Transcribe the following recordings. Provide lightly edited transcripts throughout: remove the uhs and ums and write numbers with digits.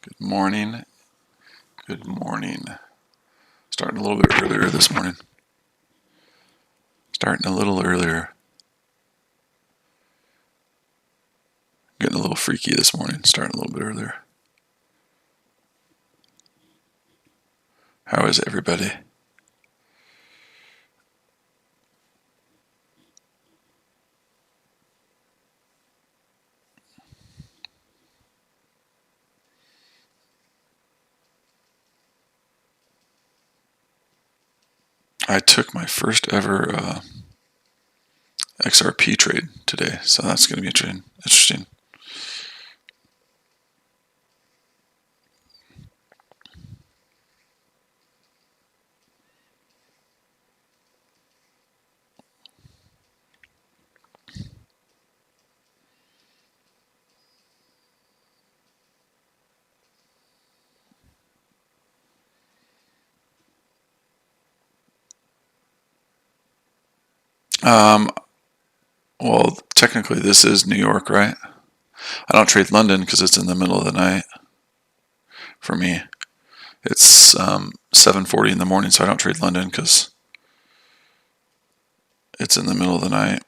Good morning. Good morning. Starting a little bit earlier this morning. Starting a little earlier. Getting a little freaky this morning. Starting a little bit earlier. How is everybody? I took my first ever XRP trade today, so that's going to be interesting. Well, technically this is New York, right? I don't trade London because it's in the middle of the night for me. It's 7:40 in the morning, so I don't trade London because it's in the middle of the night.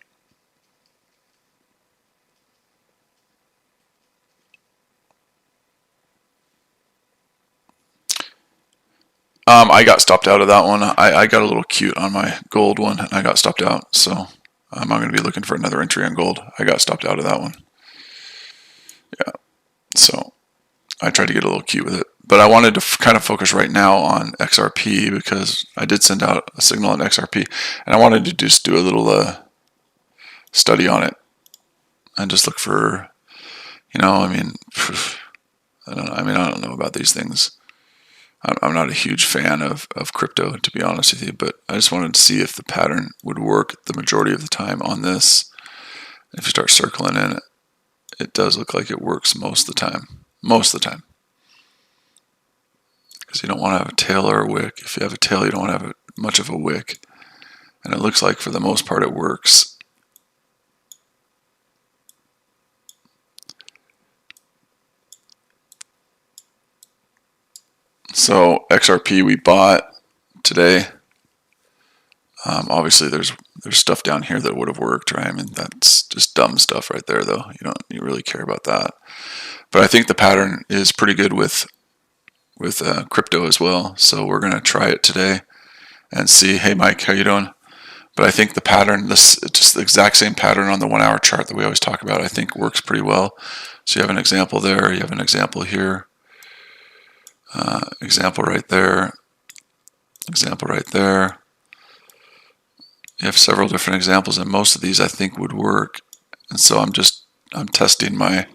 I got stopped out of that one. I got a little cute on my gold one, and I got stopped out. So I'm not going to be looking for another entry on gold. I got stopped out of that one. Yeah. So I tried to get a little cute with it. But I wanted to kind of focus right now on XRP because I did send out a signal on XRP, and I wanted to just do a little study on it and just look for, I mean, I don't know. I don't know about these things. I'm not a huge fan of crypto, to be honest with you, but I just wanted to see if the pattern would work the majority of the time on this. If you start circling in it, it does look like it works most of the time. Most of the time. Because you don't want to have a tail or a wick. If you have a tail, you don't want to have much of a wick. And it looks like for the most part it works. So XRP we bought today. Obviously there's stuff down here that would have worked, right? I mean, that's just dumb stuff right there, though. You don't really care about that. But I think the pattern is pretty good with crypto as well. So we're gonna try it today and see. Hey, Mike, how you doing? But I think the pattern, just the exact same pattern on the 1 hour chart that we always talk about, I think works pretty well. So you have an example there. You have an example here. Example right there. Example right there. You have several different examples, and most of these I think would work. And so I'm testing my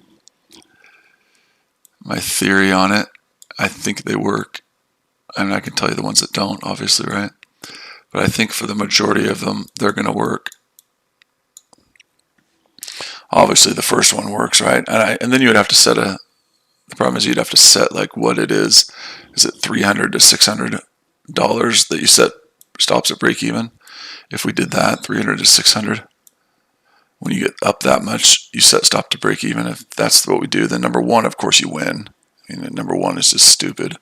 theory on it. I think they work, and I can tell you the ones that don't, obviously, right? But I think for the majority of them, they're going to work. Obviously, the first one works, right? And then you would have to set the problem is you'd have to set like what it is. Is it $300 to $600 that you set stops at break even? If we did that, 300 to 600, when you get up that much, you set stop to break even. If that's what we do, then number one, of course, you win. I mean, number one is just stupid.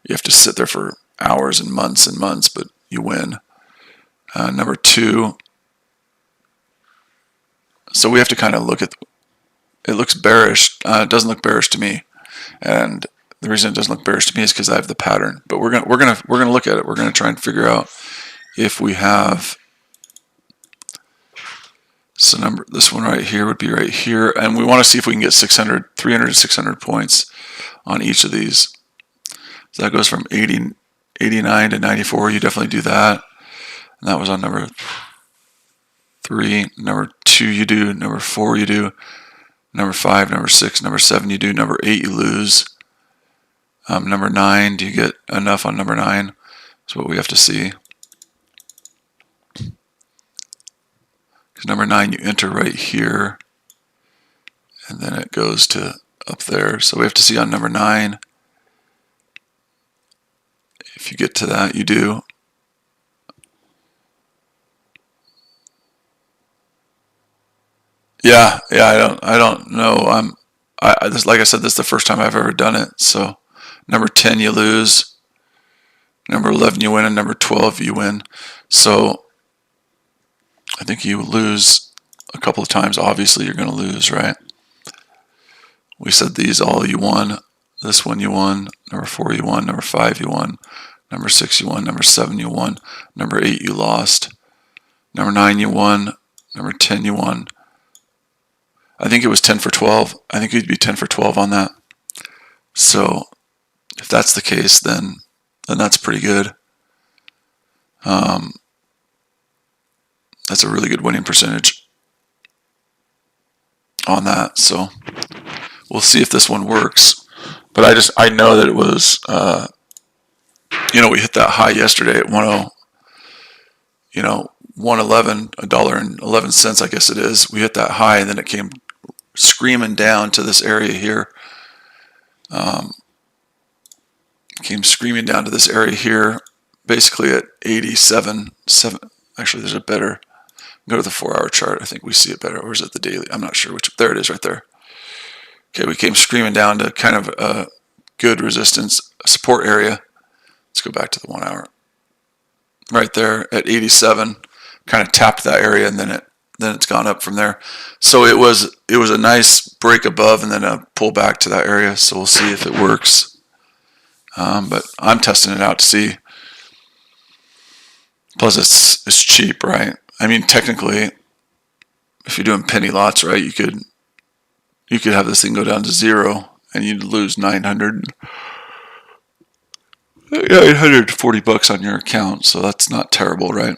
You have to sit there for hours and months, but you win. Number two, so we have to kind of look at. It looks bearish. It doesn't look bearish to me, and the reason it doesn't look bearish to me is because I have the pattern. But we're gonna look at it. We're gonna try and figure out if we have. So this one right here would be right here, and we want to see if we can get 300 to 600 points on each of these. So that goes from 89 to 94. You definitely do that, and that was on number 3. Number 2 you do. Number 4 you do. Number 5, number 6, number 7 you do. Number 8 you lose. Number 9, do you get enough on number 9? That's what we have to see. Because number 9 you enter right here, and then it goes to up there. So we have to see on number 9. If you get to that, you do. Yeah, I don't know. like I said, this is the first time I've ever done it. So number 10 you lose, number 11 you win, and number 12 you win. So I think you lose a couple of times. Obviously you're going to lose, right? We said these all you won. This one you won. Number 4 you won. Number 5 you won. Number 6 you won. Number 7 you won. Number 8 you lost. Number 9 you won. Number 10 you won. I think it was 10 for 12. I think you'd be 10 for 12 on that. So if that's the case, then that's pretty good. That's a really good winning percentage on that. So we'll see if this one works. But I know that it was, we hit that high yesterday at 111, $1.11, I guess it is. We hit that high, and then it came screaming down to this area here. Basically at 87. Actually, there's a better. Go to the 4-hour chart. I think we see it better. Or is it the daily? I'm not sure which. There it is right there. Okay, we came screaming down to kind of a good resistance support area. Let's go back to the 1 hour. Right there at 87, kind of tapped that area, and then it's gone up from there. So it was a nice break above and then a pull back to that area. So we'll see if it works. But I'm testing it out to see. Plus it's cheap, right? I mean, technically, if you're doing penny lots, right, you could have this thing go down to 0 and you'd lose $840 on your account. So that's not terrible, right?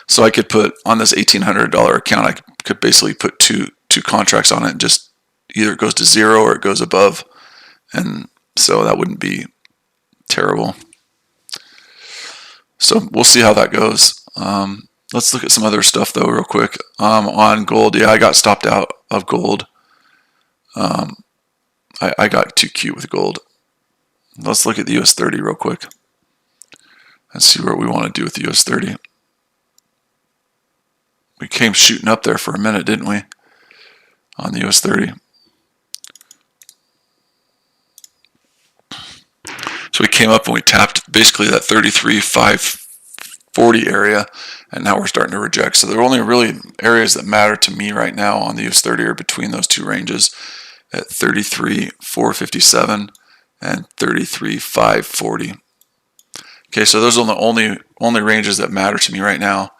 So I could put on this $1,800 account, I could basically put two contracts on it, and just either it goes to 0 or it goes above, and so that wouldn't be terrible. So we'll see how that goes. Let's look at some other stuff though real quick. On gold, yeah, I got stopped out of gold. I got too cute with gold. Let's look at the US 30 real quick and see what we want to do with the US 30. We came shooting up there for a minute, didn't we? On the US 30. So we came up and we tapped basically that 33,540 area, and now we're starting to reject. So the only really areas that matter to me right now on the US 30 are between those two ranges at 33,457 and 33,540. Okay, so those are the only ranges that matter to me right now.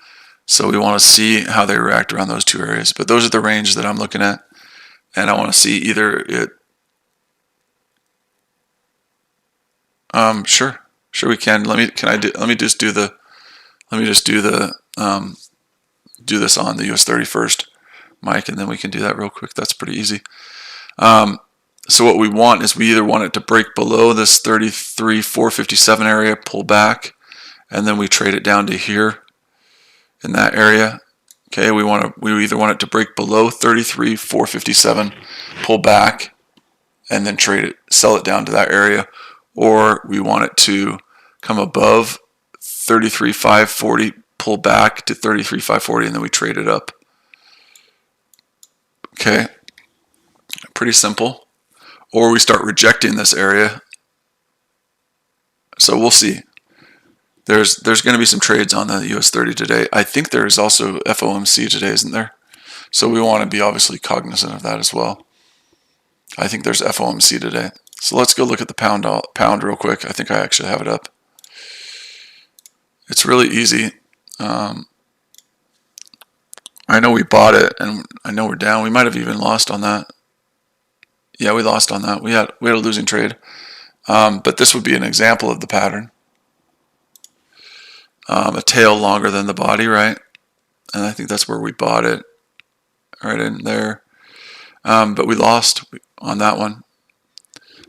So we want to see how they react around those two areas. But those are the ranges that I'm looking at, and I want to see either it. Sure we can. Let me just do this on the US 30 first, Mike, and then we can do that real quick. That's pretty easy. So what we want is we either want it to break below this 33,457 area, pull back, and then we trade it down to here in that area. Okay, we either want it to break below 33,457, pull back, and then sell it down to that area, or we want it to come above 33,540, pull back to 33,540, and then we trade it up. Okay, pretty simple. Or we start rejecting this area. So we'll see. There's going to be some trades on the US 30 today. I think there is also FOMC today, isn't there? So we want to be obviously cognizant of that as well. I think there's FOMC today. So let's go look at the pound real quick. I think I actually have it up. It's really easy. I know we bought it, and I know we're down. We might have even lost on that. Yeah, we lost on that. We had a losing trade. But this would be an example of the pattern. A tail longer than the body, right? And I think that's where we bought it, right in there. But we lost on that one.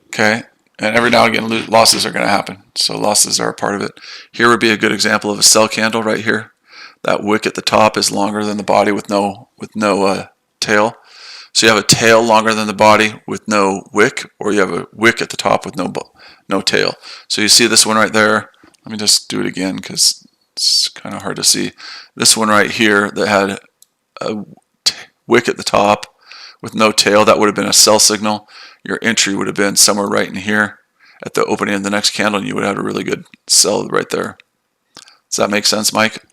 Okay, and every now and again losses are going to happen. So losses are a part of it. Here would be a good example of a sell candle right here. That wick at the top is longer than the body with no tail. So you have a tail longer than the body with no wick, or you have a wick at the top with no tail. So you see this one right there. Let me just do it again because it's kind of hard to see. This one right here that had a wick at the top with no tail, that would have been a sell signal. Your entry would have been somewhere right in here at the opening of the next candle, and you would have a really good sell right there. Does that make sense, Mike?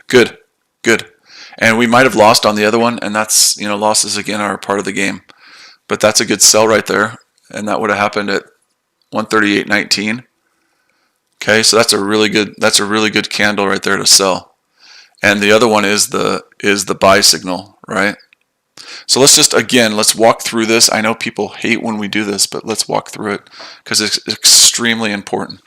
Good, good. And we might have lost on the other one, and that's, you know, losses again are part of the game. But that's a good sell right there, and that would have happened at 138.19. Okay, so that's a really good candle right there to sell. And the other one is the buy signal, right? So let's walk through this. I know people hate when we do this, but let's walk through it because it's extremely important.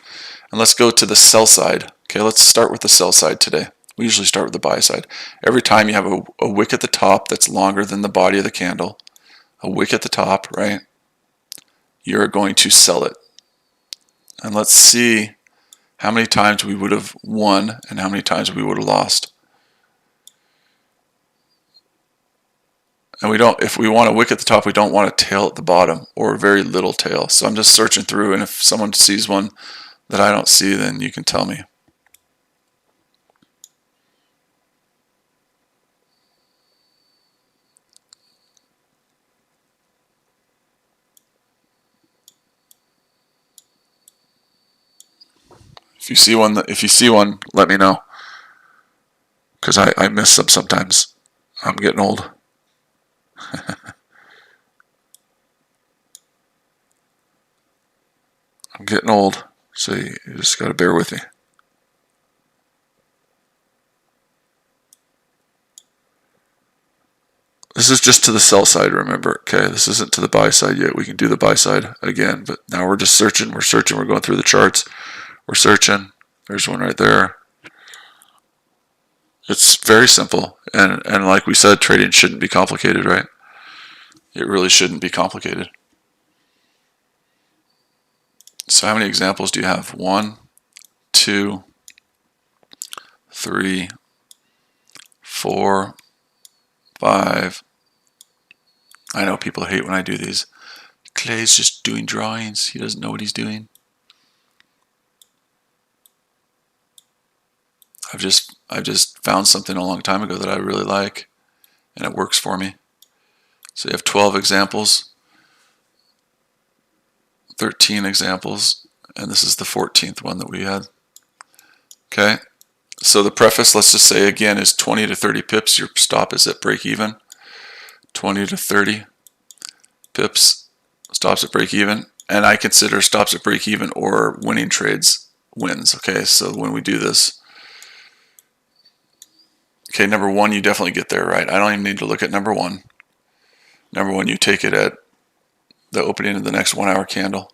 And let's go to the sell side. Okay, let's start with the sell side today. We usually start with the buy side. Every time you have a wick at the top that's longer than the body of the candle, a wick at the top, right? You're going to sell it. And let's see how many times we would have won and how many times we would have lost. And if we want a wick at the top, we don't want a tail at the bottom or very little tail. So I'm just searching through, and if someone sees one that I don't see, then you can tell me. If you see one, let me know, because I miss them sometimes. I'm getting old. I'm getting old, so you just got to bear with me. This is just to the sell side, remember, okay? This isn't to the buy side yet. We can do the buy side again, but now we're just searching. We're going through the charts. We're searching. There's one right there. It's very simple, and like we said, trading shouldn't be complicated, right? It really shouldn't be complicated. So how many examples do you have? 1, 2, 3, 4, 5. I know people hate when I do these. Clay's just doing drawings. He doesn't know what he's doing. I've just found something a long time ago that I really like, and it works for me. So you have 12 examples, 13 examples, and this is the 14th one that we had. Okay, so the preface, let's just say again, is 20 to 30 pips. Your stop is at break even. 20 to 30 pips, stops at break even, and I consider stops at break even or winning trades wins. Okay, so when we do this, okay, number one, you definitely get there, right? I don't even need to look at number one. Number one, you take it at the opening of the next 1 hour candle,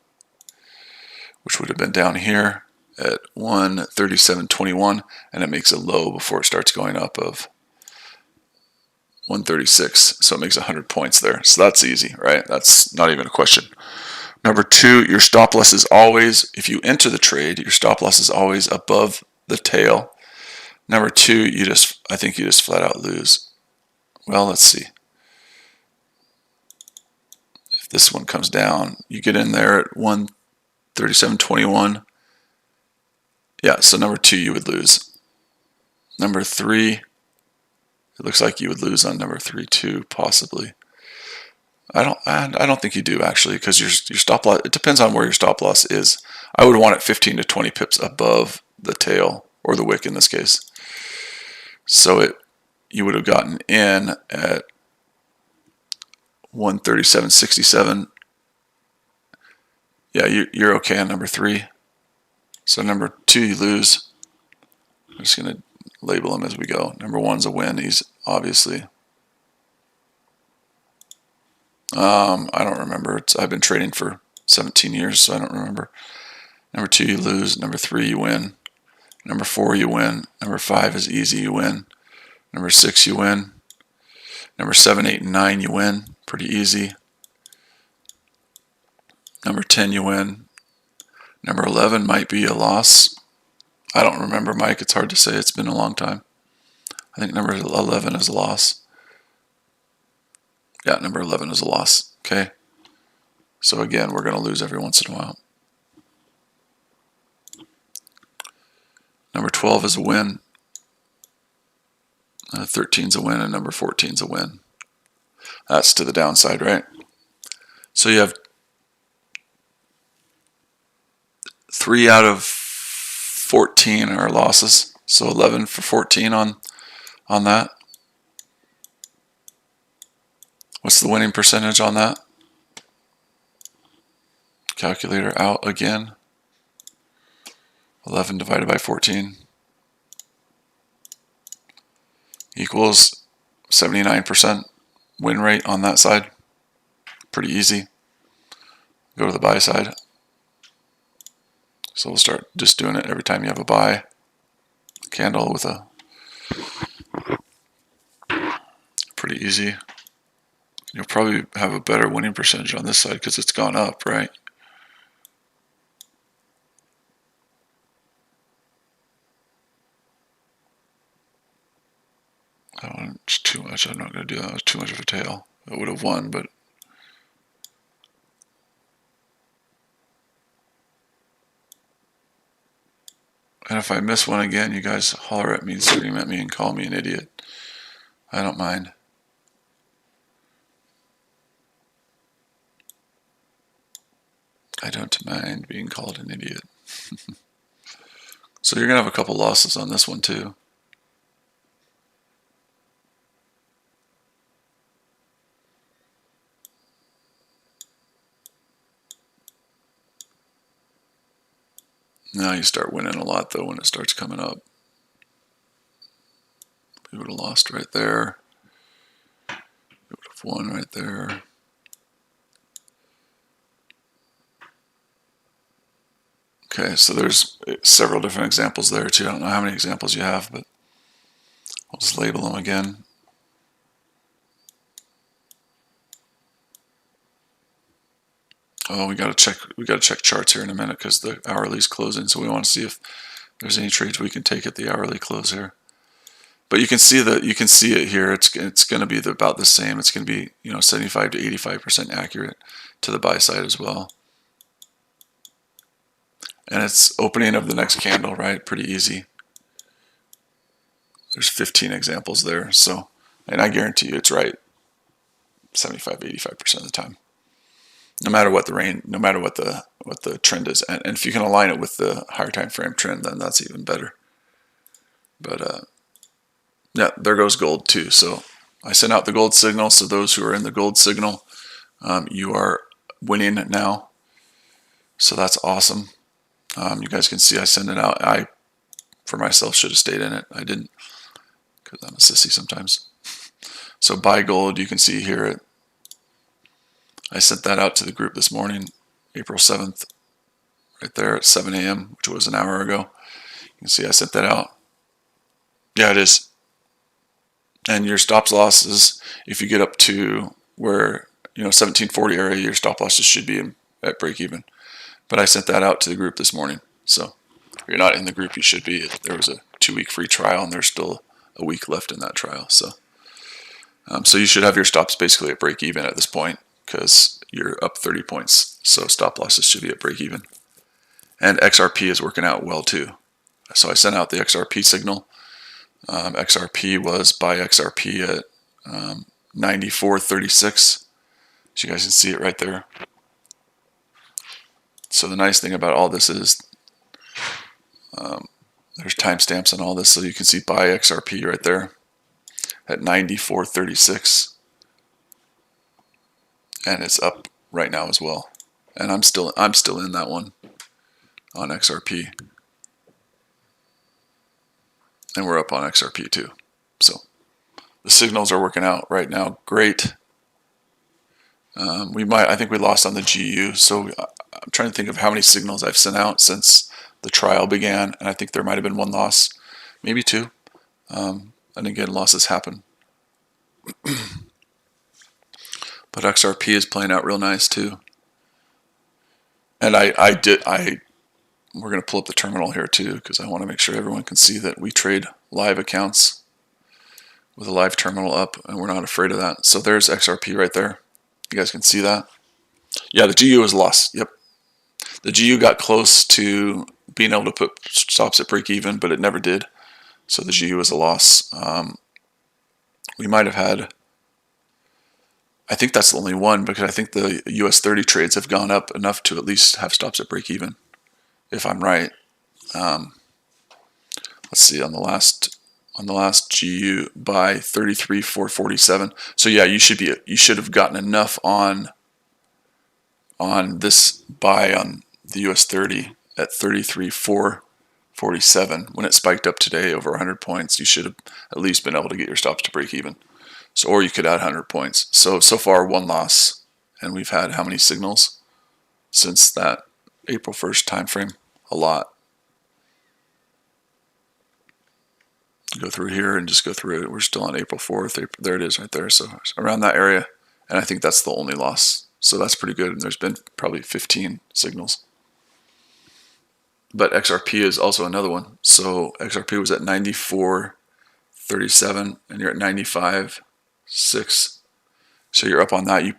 which would have been down here at 137.21, and it makes a low before it starts going up of 136. So it makes 100 points there. So that's easy, right? That's not even a question. Number two, your stop loss is always, if you enter the trade, your stop loss is always above the tail. Number two, I think you just flat out lose. Well, let's see. If this one comes down, you get in there at 137.21. Yeah, so number two, you would lose. Number three, it looks like you would lose on number three too, possibly. I don't think you do actually, because your stop loss, it depends on where your stop loss is. I would want it 15 to 20 pips above the tail, or the wick in this case. So you would have gotten in at 137.67. Yeah, you're okay on number three. So number two, you lose. I'm just going to label them as we go. Number one's a win. He's obviously. I don't remember. I've been trading for 17 years, so I don't remember. Number two, you lose. Number three, you win. Number four, you win. Number five is easy, you win. Number six, you win. Number 7, 8, and 9, you win. Pretty easy. Number 10, you win. Number 11 might be a loss. I don't remember, Mike. It's hard to say. It's been a long time. I think number 11 is a loss. Yeah, number 11 is a loss. Okay. So again, we're going to lose every once in a while. Number 12 is a win. 13's a win and number 14's a win. That's to the downside, right? So you have 3 out of 14 are losses. So 11 for 14 on that. What's the winning percentage on that? Calculator out again. 11 divided by 14 equals 79% win rate on that side. Pretty easy. Go to the buy side. So we'll start just doing it every time you have a buy candle with a pretty easy. You'll probably have a better winning percentage on this side because it's gone up, right? That one's too much. I'm not going to do that. It was too much of a tail. It would have won, but and if I miss one again, you guys holler at me and scream at me and call me an idiot. I don't mind. I don't mind being called an idiot. So you're going to have a couple losses on this one too. Now you start winning a lot though when it starts coming up. We would have lost right there. We would have won right there. Okay, so there's several different examples there too. I don't know how many examples you have, but I'll just label them again. Oh, we got to check charts here in a minute because the hourly is closing, so we want to see if there's any trades we can take at the hourly close here. But you can see it here. It's going to be about the same. It's going to be 75 to 85% accurate to the buy side as well. And it's opening of the next candle, right? Pretty easy. There's 15 examples there. So, and I guarantee you it's right 75 to 85% of the time. No matter what the range, no matter what the trend is, and if you can align it with the higher time frame trend, then that's even better. But yeah, there goes gold too. So I sent out the gold signal. So those who are in the gold signal, you are winning now. So that's awesome. You guys can see I sent it out. I, for myself, should have stayed in it. I didn't because I'm a sissy sometimes. So buy gold, you can see here. I sent that out to the group this morning, April 7th, right there at 7 a.m., which was an hour ago. You can see I sent that out. Yeah, it is. And your stop losses, if you get up to where 1740 area, your stop losses should be at break even. But I sent that out to the group this morning. So if you're not in the group, you should be. There was a 2-week free trial, and there's still a week left in that trial. So you should have your stops basically at break even at this point because you're up 30 points. So stop losses should be at break even. And XRP is working out well too. So I sent out the XRP signal. XRP was buy XRP at 94.36. So you guys can see it right there. So the nice thing about all this is there's timestamps on all this, so you can see buy XRP right there at 94.36, and it's up right now as well. And I'm still in that one on XRP, and we're up on XRP too. So the signals are working out right now. Great. I think we lost on the GU. So I'm trying to think of how many signals I've sent out since the trial began, and I think there might have been 1 loss, maybe 2. And again, losses happen. But XRP is playing out real nice too. And we're going to pull up the terminal here too because I want to make sure everyone can see that we trade live accounts with a live terminal up, and we're not afraid of that. So there's XRP right there. You guys can see that. Yeah, the GU was lost. Yep. The GU got close to being able to put stops at break even, but it never did. So the GU was a loss. We might have had, I think that's the only one, because I think the US 30 trades have gone up enough to at least have stops at break even, if I'm right. Let's see, on the last GU buy 33,447. So yeah, you should have gotten enough on this buy on the US 30 at 33,447 when it spiked up today over 100 points. You should have at least been able to get your stops to break even. So, or you could add 100 points. So far one loss, and we've had how many signals since that April 1st time frame? A lot. Go through here and just go through it. We're still on April 4th. There it is right there. So around that area, and I think that's the only loss. So that's pretty good. And there's been probably 15 signals. But XRP is also another one. So XRP was at 94.37 and you're at 95.6. So you're up on that. You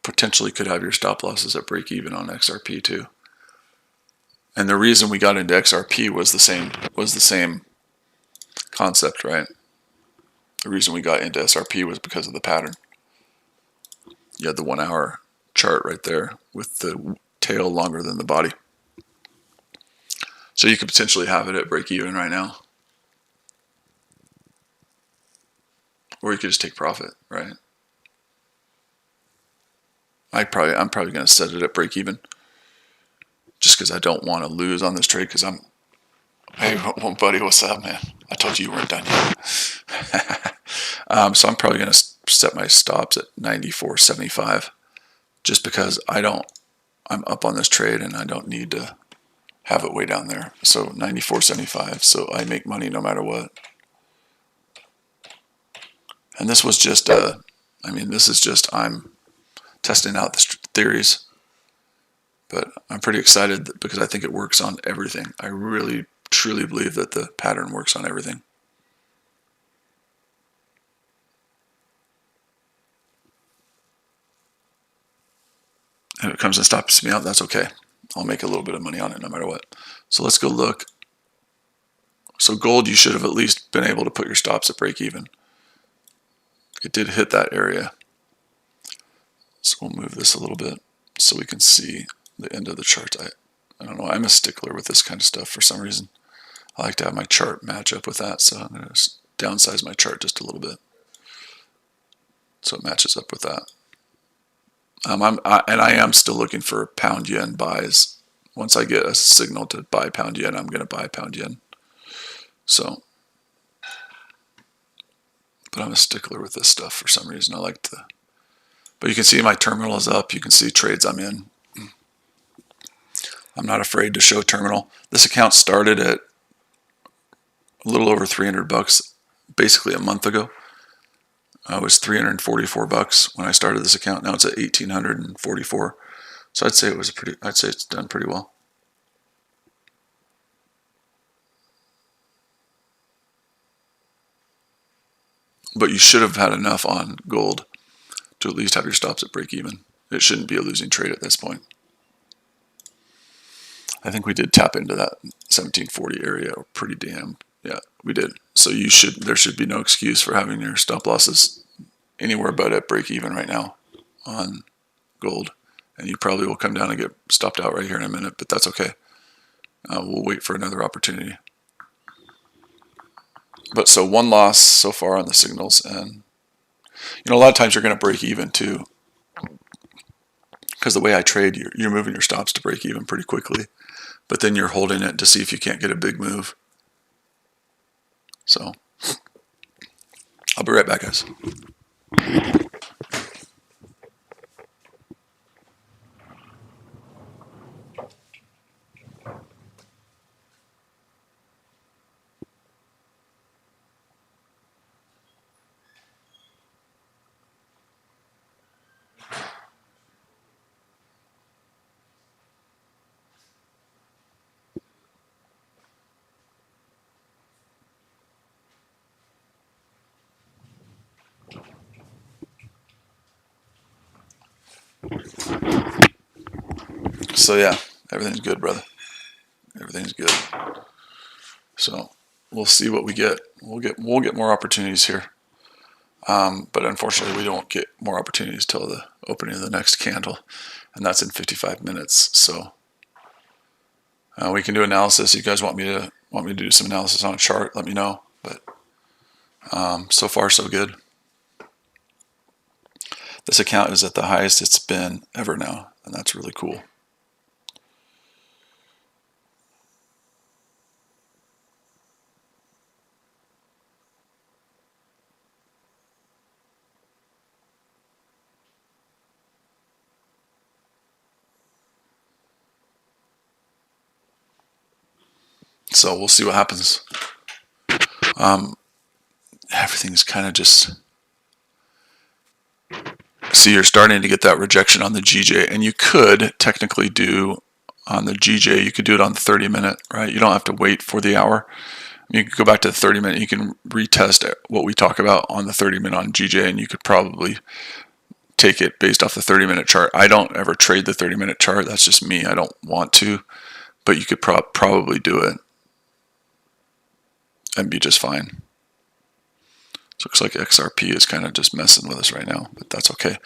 potentially could have your stop losses at break even on XRP too. And the reason we got into XRP was the same concept, right? The reason we got into SRP was because of the pattern. You had the 1 hour chart right there with the tail longer than the body. So you could potentially have it at break even right now. Or you could just take profit, right? I'm probably going to set it at break even just because I don't want to lose on this trade because hey, buddy, what's up, man? I told you weren't done yet. So I'm probably going to set my stops at 94.75 just because I'm up on this trade and I don't need to have it way down there. So 94.75, so I make money no matter what. And this was just I'm testing out the theories, but I'm pretty excited because I think it works on everything. I really truly believe that the pattern works on everything. And if it comes and stops me out, that's okay. I'll make a little bit of money on it no matter what. So let's go look. So gold, you should have at least been able to put your stops at break even. It did hit that area. So we'll move this a little bit so we can see the end of the chart. I don't know, I'm a stickler with this kind of stuff for some reason. I like to have my chart match up with that, so I'm going to downsize my chart just a little bit so it matches up with that. I am still looking for pound yen buys. Once I get a signal to buy pound yen, I'm going to buy pound yen. So, but I'm a stickler with this stuff for some reason. I like to. But you can see my terminal is up. You can see trades I'm in. I'm not afraid to show terminal. This account started at a little over 300 bucks basically a month ago. It was 344 bucks when I started this account. Now it's at 1,844. So I'd say it's done pretty well. But you should have had enough on gold to at least have your stops at break even. It shouldn't be a losing trade at this point. I think we did tap into that 1740 area pretty damn. Yeah, we did. So there should be no excuse for having your stop losses anywhere but at break even right now on gold. And you probably will come down and get stopped out right here in a minute, but that's okay. We'll wait for another opportunity. But so one loss so far on the signals, and a lot of times you're going to break even too, because the way I trade, you're moving your stops to break even pretty quickly, but then you're holding it to see if you can't get a big move. So I'll be right back, guys. So yeah, everything's good, brother. Everything's good. So we'll see what we get. We'll get more opportunities here. But unfortunately, we don't get more opportunities till the opening of the next candle, and that's in 55 minutes. So we can do analysis. If you guys want me to do some analysis on a chart, let me know. But so far, so good. This account is at the highest it's been ever now, and that's really cool. So we'll see what happens. Everything's kind of just... See, you're starting to get that rejection on the GJ, and you could technically do on the GJ, you could do it on the 30-minute, right? You don't have to wait for the hour. You can go back to the 30-minute. You can retest what we talk about on the 30-minute on GJ, and you could probably take it based off the 30-minute chart. I don't ever trade the 30-minute chart. That's just me. I don't want to, but you could probably do it and be just fine. So it looks like XRP is kind of just messing with us right now, but that's okay.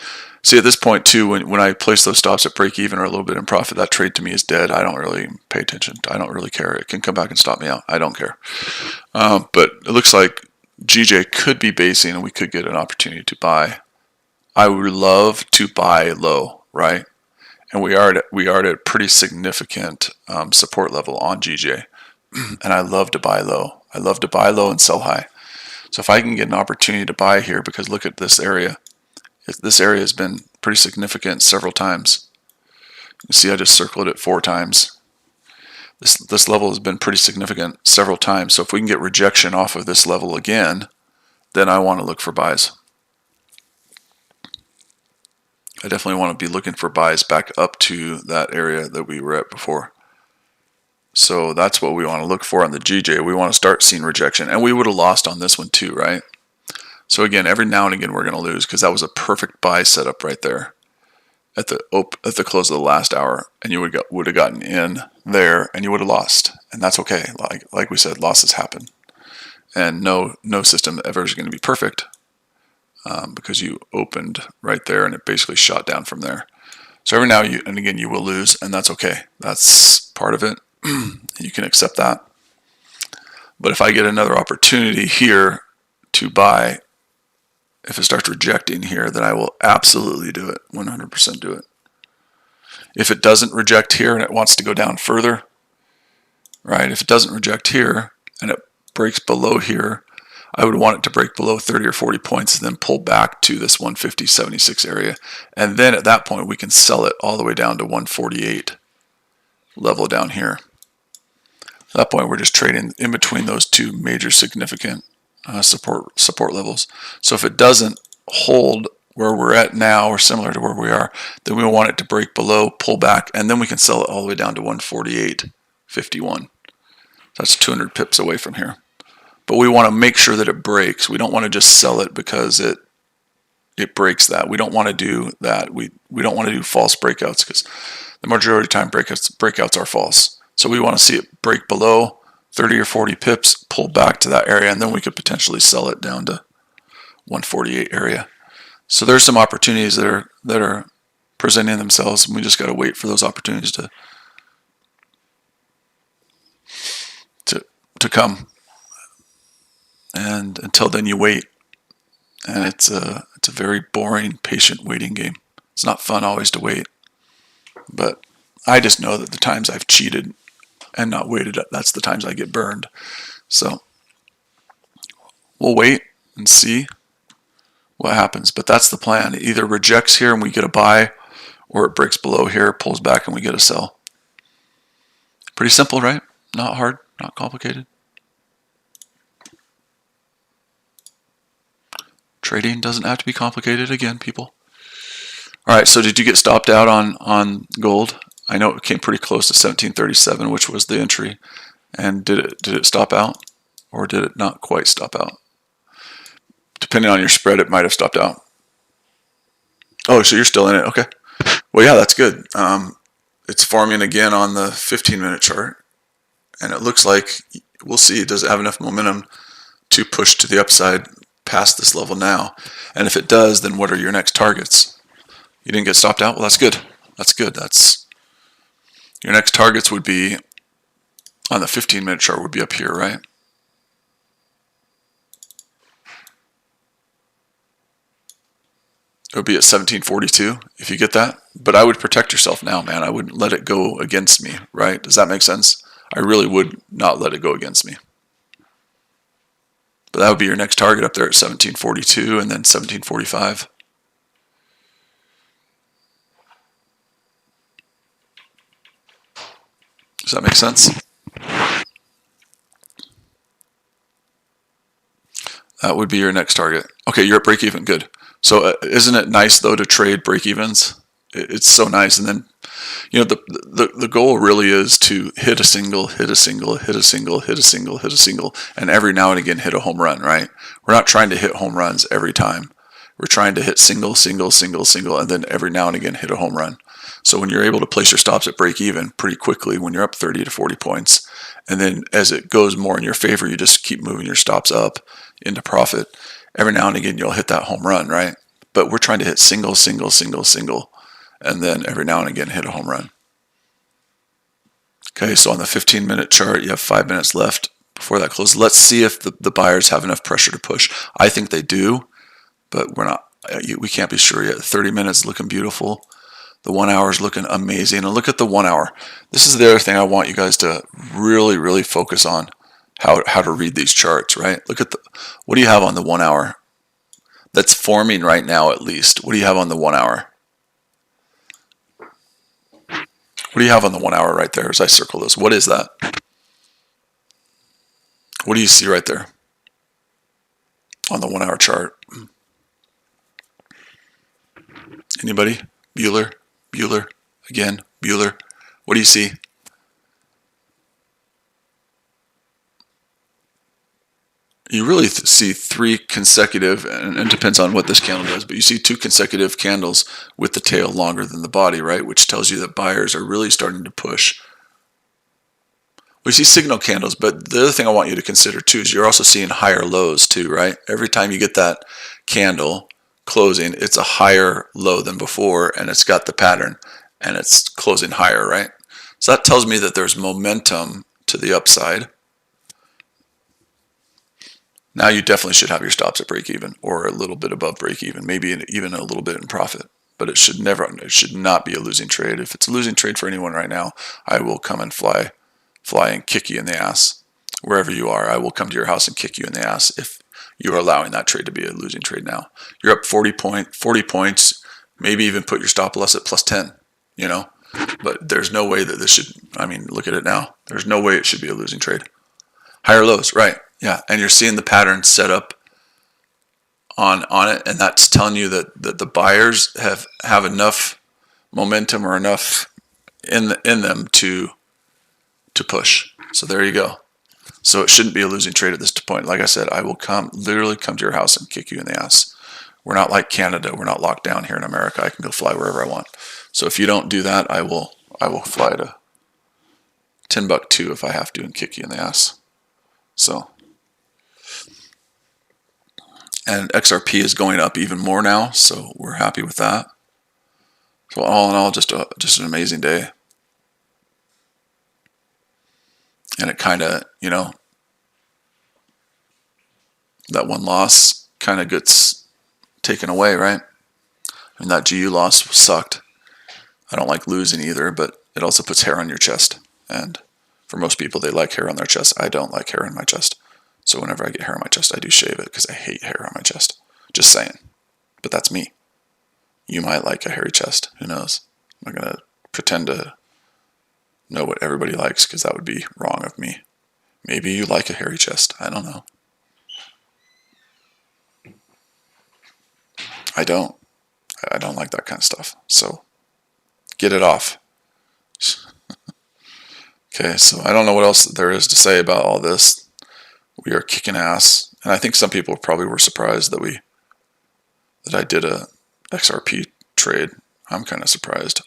See, at this point too, when I place those stops at break even or a little bit in profit, that trade to me is dead. I don't really pay attention. I don't really care. It can come back and stop me out. I don't care. But it looks like GJ could be basing and we could get an opportunity to buy. I would love to buy low, right? And we are at a pretty significant support level on GJ. And I love to buy low. I love to buy low and sell high. So if I can get an opportunity to buy here, because look at this area. This area has been pretty significant several times. You see I just circled it 4 times. This level has been pretty significant several times. So if we can get rejection off of this level again, then I want to look for buys. I definitely want to be looking for buys back up to that area that we were at before. So that's what we want to look for on the GJ. We want to start seeing rejection. And we would have lost on this one too, right? So again, every now and again we're going to lose because that was a perfect buy setup right there at the close of the last hour. And you would have gotten in there and you would have lost. And that's okay. Like we said, losses happen. And no system ever is going to be perfect because you opened right there and it basically shot down from there. So every now and again you will lose, and that's okay. That's part of it. You can accept that. But if I get another opportunity here to buy, if it starts rejecting here, then I will absolutely do it, 100% do it. If it doesn't reject here and it wants to go down further, right? If it doesn't reject here and it breaks below here, I would want it to break below 30 or 40 points and then pull back to this 150.76 area. And then at that point, we can sell it all the way down to 148 level down here. At that point, we're just trading in between those two major significant support levels. So if it doesn't hold where we're at now or similar to where we are, then we want it to break below, pull back, and then we can sell it all the way down to 148.51. That's 200 pips away from here. But we want to make sure that it breaks. We don't want to just sell it because it breaks that. We don't want to do that. We don't want to do false breakouts because the majority of the time breakouts are false. So we want to see it break below 30 or 40 pips, pull back to that area, and then we could potentially sell it down to 148 area. So there's some opportunities that are presenting themselves, and we just got to wait for those opportunities to come. And until then, you wait. And it's a very boring, patient waiting game. It's not fun always to wait. But I just know that the times I've cheated and not waited, that's the times I get burned. So we'll wait and see what happens. But that's the plan. It either rejects here and we get a buy, or it breaks below here, pulls back, and we get a sell. Pretty simple, right? Not hard, not complicated. Trading doesn't have to be complicated again, people. All right, so did you get stopped out on gold? I know it came pretty close to 1737, which was the entry. And did it stop out, or did it not quite stop out? Depending on your spread, it might have stopped out. Oh, so you're still in it. Okay. Well, yeah, that's good. It's forming again on the 15-minute chart, and it looks like, we'll see, does it have enough momentum to push to the upside past this level now? And if it does, then what are your next targets? You didn't get stopped out? Well, that's good. That's good. That's your next targets would be on the 15-minute chart would be up here, right? It would be at 1742 if you get that. But I would protect yourself now, man. I wouldn't let it go against me, right? Does that make sense? I really would not let it go against me. But that would be your next target up there at 1742 and then 1745. Does that make sense? That would be your next target. Okay, you're at break even. Good. So isn't it nice though to trade break evens? It's so nice. And then, you know, the goal really is to hit a single, hit a single, hit a single, hit a single, hit a single, and every now and again hit a home run, right? We're not trying to hit home runs every time. We're trying to hit single, single, single, single, and then every now and again hit a home run. So when you're able to place your stops at break even pretty quickly when you're up 30 to 40 points, and then as it goes more in your favor, you just keep moving your stops up into profit. Every now and again you'll hit that home run, right? But we're trying to hit single, single, single, single, and then every now and again hit a home run. Okay, so on the 15-minute chart, you have 5 minutes left before that closes. Let's see if the buyers have enough pressure to push. I think they do, but we can't be sure yet. 30 minutes looking beautiful. The 1 hour is looking amazing. And look at the 1 hour. This is the other thing I want you guys to really, really focus on, how to read these charts, right? Look at what do you have on the 1 hour? That's forming right now at least. What do you have on the 1 hour? What do you have on the 1 hour right there as I circle this? What is that? What do you see right there on the 1 hour chart? Anybody? Bueller? Bueller? Again? Bueller? What do you see? You really see three consecutive, and it depends on what this candle does, but you see two consecutive candles with the tail longer than the body, right? Which tells you that buyers are really starting to push. We see signal candles, but the other thing I want you to consider too is you're also seeing higher lows too, right? Every time you get that candle closing, it's a higher low than before, and it's got the pattern, and it's closing higher, right? So that tells me that there's momentum to the upside. Now you definitely should have your stops at break even or a little bit above break even, maybe even a little bit in profit. But it should not be a losing trade. If it's a losing trade for anyone right now, I will come and fly and kick you in the ass. Wherever you are, I will come to your house and kick you in the ass if you are allowing that trade to be a losing trade now. You're up 40 points, maybe even put your stop loss at plus 10, you know. But there's no way that this should, I mean, look at it now. There's no way it should be a losing trade. Higher lows, right. Yeah, and you're seeing the pattern set up on it, and that's telling you that the buyers have enough momentum or enough in them to push. So there you go. So it shouldn't be a losing trade at this point. Like I said, I will literally come to your house and kick you in the ass. We're not like Canada. We're not locked down here in America. I can go fly wherever I want. So if you don't do that, I will fly to Timbuktu if I have to and kick you in the ass. So, and XRP is going up even more now, so we're happy with that. So all in all, just an amazing day. And it kind of, you know, that one loss kind of gets taken away, right? I mean, that GU loss sucked. I don't like losing either, but it also puts hair on your chest. And for most people, they like hair on their chest. I don't like hair on my chest. So whenever I get hair on my chest, I do shave it because I hate hair on my chest. Just saying. But that's me. You might like a hairy chest. Who knows? I'm not going to pretend to know what everybody likes because that would be wrong of me. Maybe you like a hairy chest. I don't know. I don't like that kind of stuff. So get it off. Okay, so I don't know what else there is to say about all this. We are kicking ass, and I think some people probably were surprised that I did a XRP trade. I'm kind of surprised.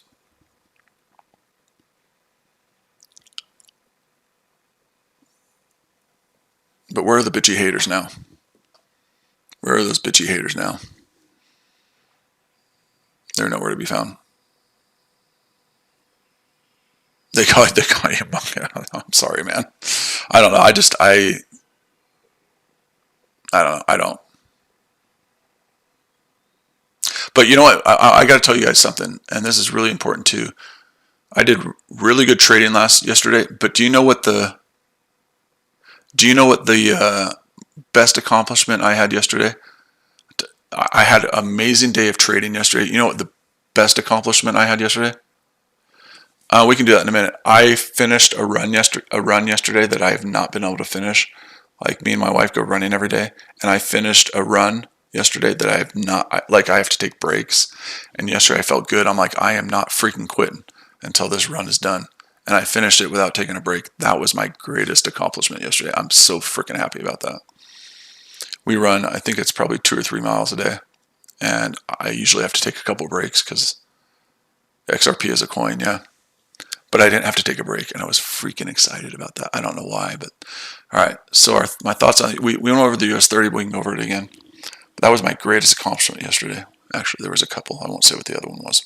But where are the bitchy haters now? Where are those bitchy haters now? They're nowhere to be found. They call you a monkey. I'm sorry, man. I don't know. I don't know. I don't. But you know what? I got to tell you guys something, and this is really important too. I did really good trading yesterday, but do you know what the best accomplishment I had yesterday? I had an amazing day of trading yesterday. You know what the best accomplishment I had yesterday? We can do that in a minute. I finished a run yesterday that I have not been able to finish. Like me and my wife go running every day, and I finished a run yesterday that I have not. Like I have to take breaks, and yesterday I felt good. I'm like I am not freaking quitting until this run is done, and I finished it without taking a break. That was my greatest accomplishment yesterday. I'm so freaking happy about that. We run. I think it's probably 2 or 3 miles a day, and I usually have to take a couple breaks because XRP is a coin, yeah. But I didn't have to take a break, and I was freaking excited about that. I don't know why, but all right. So my thoughts on we went over the US 30, but we can go over it again. But that was my greatest accomplishment yesterday. Actually, there was a couple. I won't say what the other one was,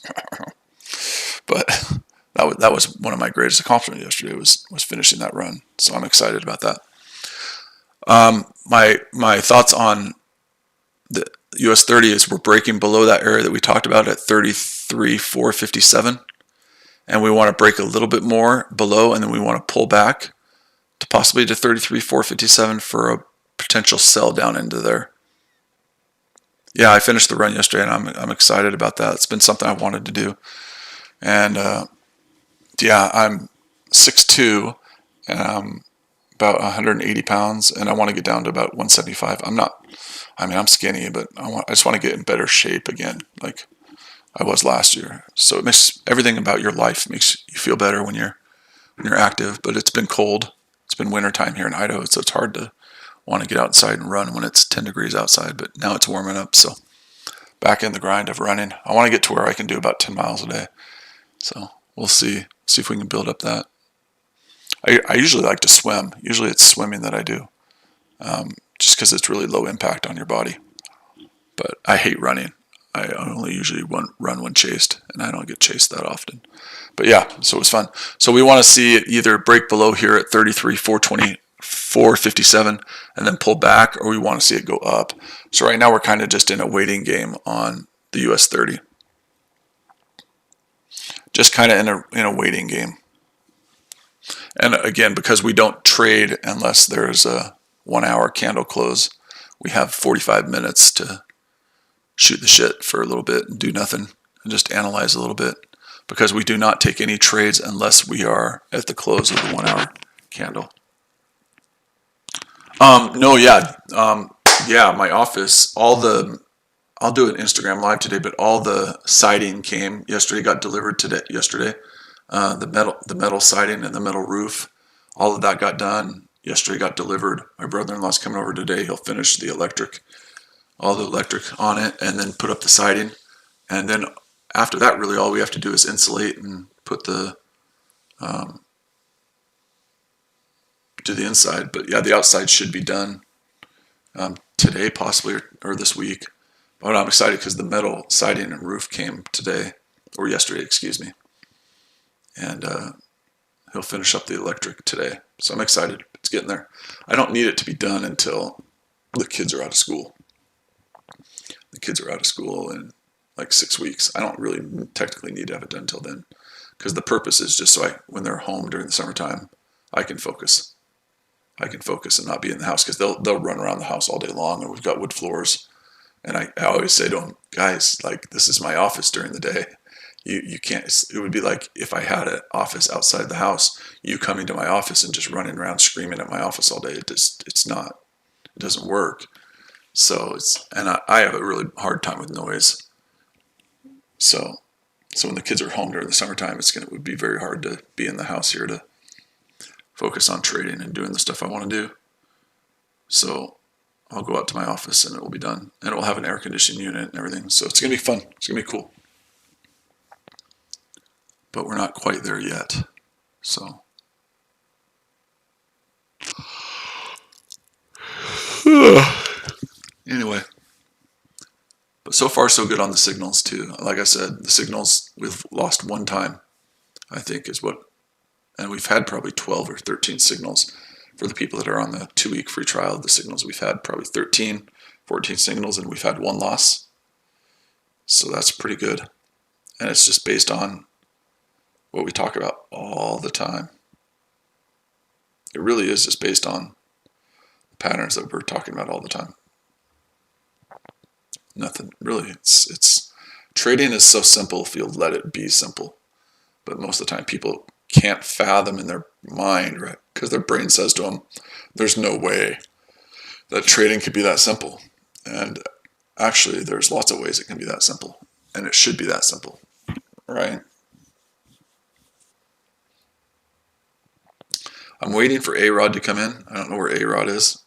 but that was one of my greatest accomplishments yesterday. Was finishing that run. So I'm excited about that. My thoughts on the US 30 is we're breaking below that area that we talked about at 33,457. And we want to break a little bit more below, and then we want to pull back to possibly to 33,457 for a potential sell down into there. Yeah, I finished the run yesterday, and I'm excited about that. It's been something I wanted to do, and yeah, I'm 6'2", and I'm about 180 pounds, and I want to get down to about 175. I'm skinny, but I just want to get in better shape again, like I was last year. So it makes everything about your life makes you feel better when you're active. But it's been cold. It's been winter time here in Idaho, so it's hard to want to get outside and run when it's 10 degrees outside. But now it's warming up, so back in the grind of running. I want to get to where I can do about 10 miles a day. So we'll see if we can build up that. I usually like to swim. Usually it's swimming that I do, just because it's really low impact on your body. But I hate running. I only usually run when chased, and I don't get chased that often. But yeah, so it was fun. So we want to see it either break below here at 33,457 and then pull back, or we want to see it go up. So right now we're kind of just in a waiting game on the US 30. Just kind of in a waiting game. And again, because we don't trade unless there's a 1 hour candle close, we have 45 minutes to shoot the shit for a little bit and do nothing and just analyze a little bit, because we do not take any trades unless we are at the close of the 1 hour candle. No, yeah, my office, I'll do an Instagram live today, but all the siding came yesterday, got delivered yesterday. The metal siding and the metal roof, all of that got done yesterday, got delivered. My brother-in-law's coming over today. He'll finish all the electric on it, and then put up the siding. And then after that, really all we have to do is insulate and put do the inside. But yeah, the outside should be done today possibly, or this week. But I'm excited because the metal siding and roof came today, or yesterday, excuse me. And he'll finish up the electric today. So I'm excited. It's getting there. I don't need it to be done until the kids are out of school. The kids are out of school in like 6 weeks. I don't really technically need to have it done until then, because the purpose is just so when they're home during the summertime, I can focus. And not be in the house, because they'll run around the house all day long, and we've got wood floors. And I always say to them, guys, like, this is my office during the day. You can't. It would be like if I had an office outside the house, you coming to my office and just running around screaming at my office all day. It doesn't work. So I have a really hard time with noise. So when the kids are home during the summertime, it would be very hard to be in the house here to focus on trading and doing the stuff I want to do. So I'll go out to my office and it will be done, and it will have an air conditioning unit and everything. So it's gonna be fun. It's gonna be cool. But we're not quite there yet. So anyway, But so far, so good on the signals too. Like I said, the signals we've lost one time, I think, is what, and we've had probably 12 or 13 signals for the people that are on the 2-week free trial of the signals. We've had probably 13, 14 signals, and we've had one loss. So that's pretty good. And it's just based on what we talk about all the time. It really is just based on the patterns that we're talking about all the time. Nothing really. It's trading is so simple if you'll let it be simple. But most of the time people can't fathom in their mind, right? Because their brain says to them, there's no way that trading could be that simple. And actually, there's lots of ways it can be that simple. And it should be that simple, right? I'm waiting for A-Rod to come in. I don't know where A-Rod is.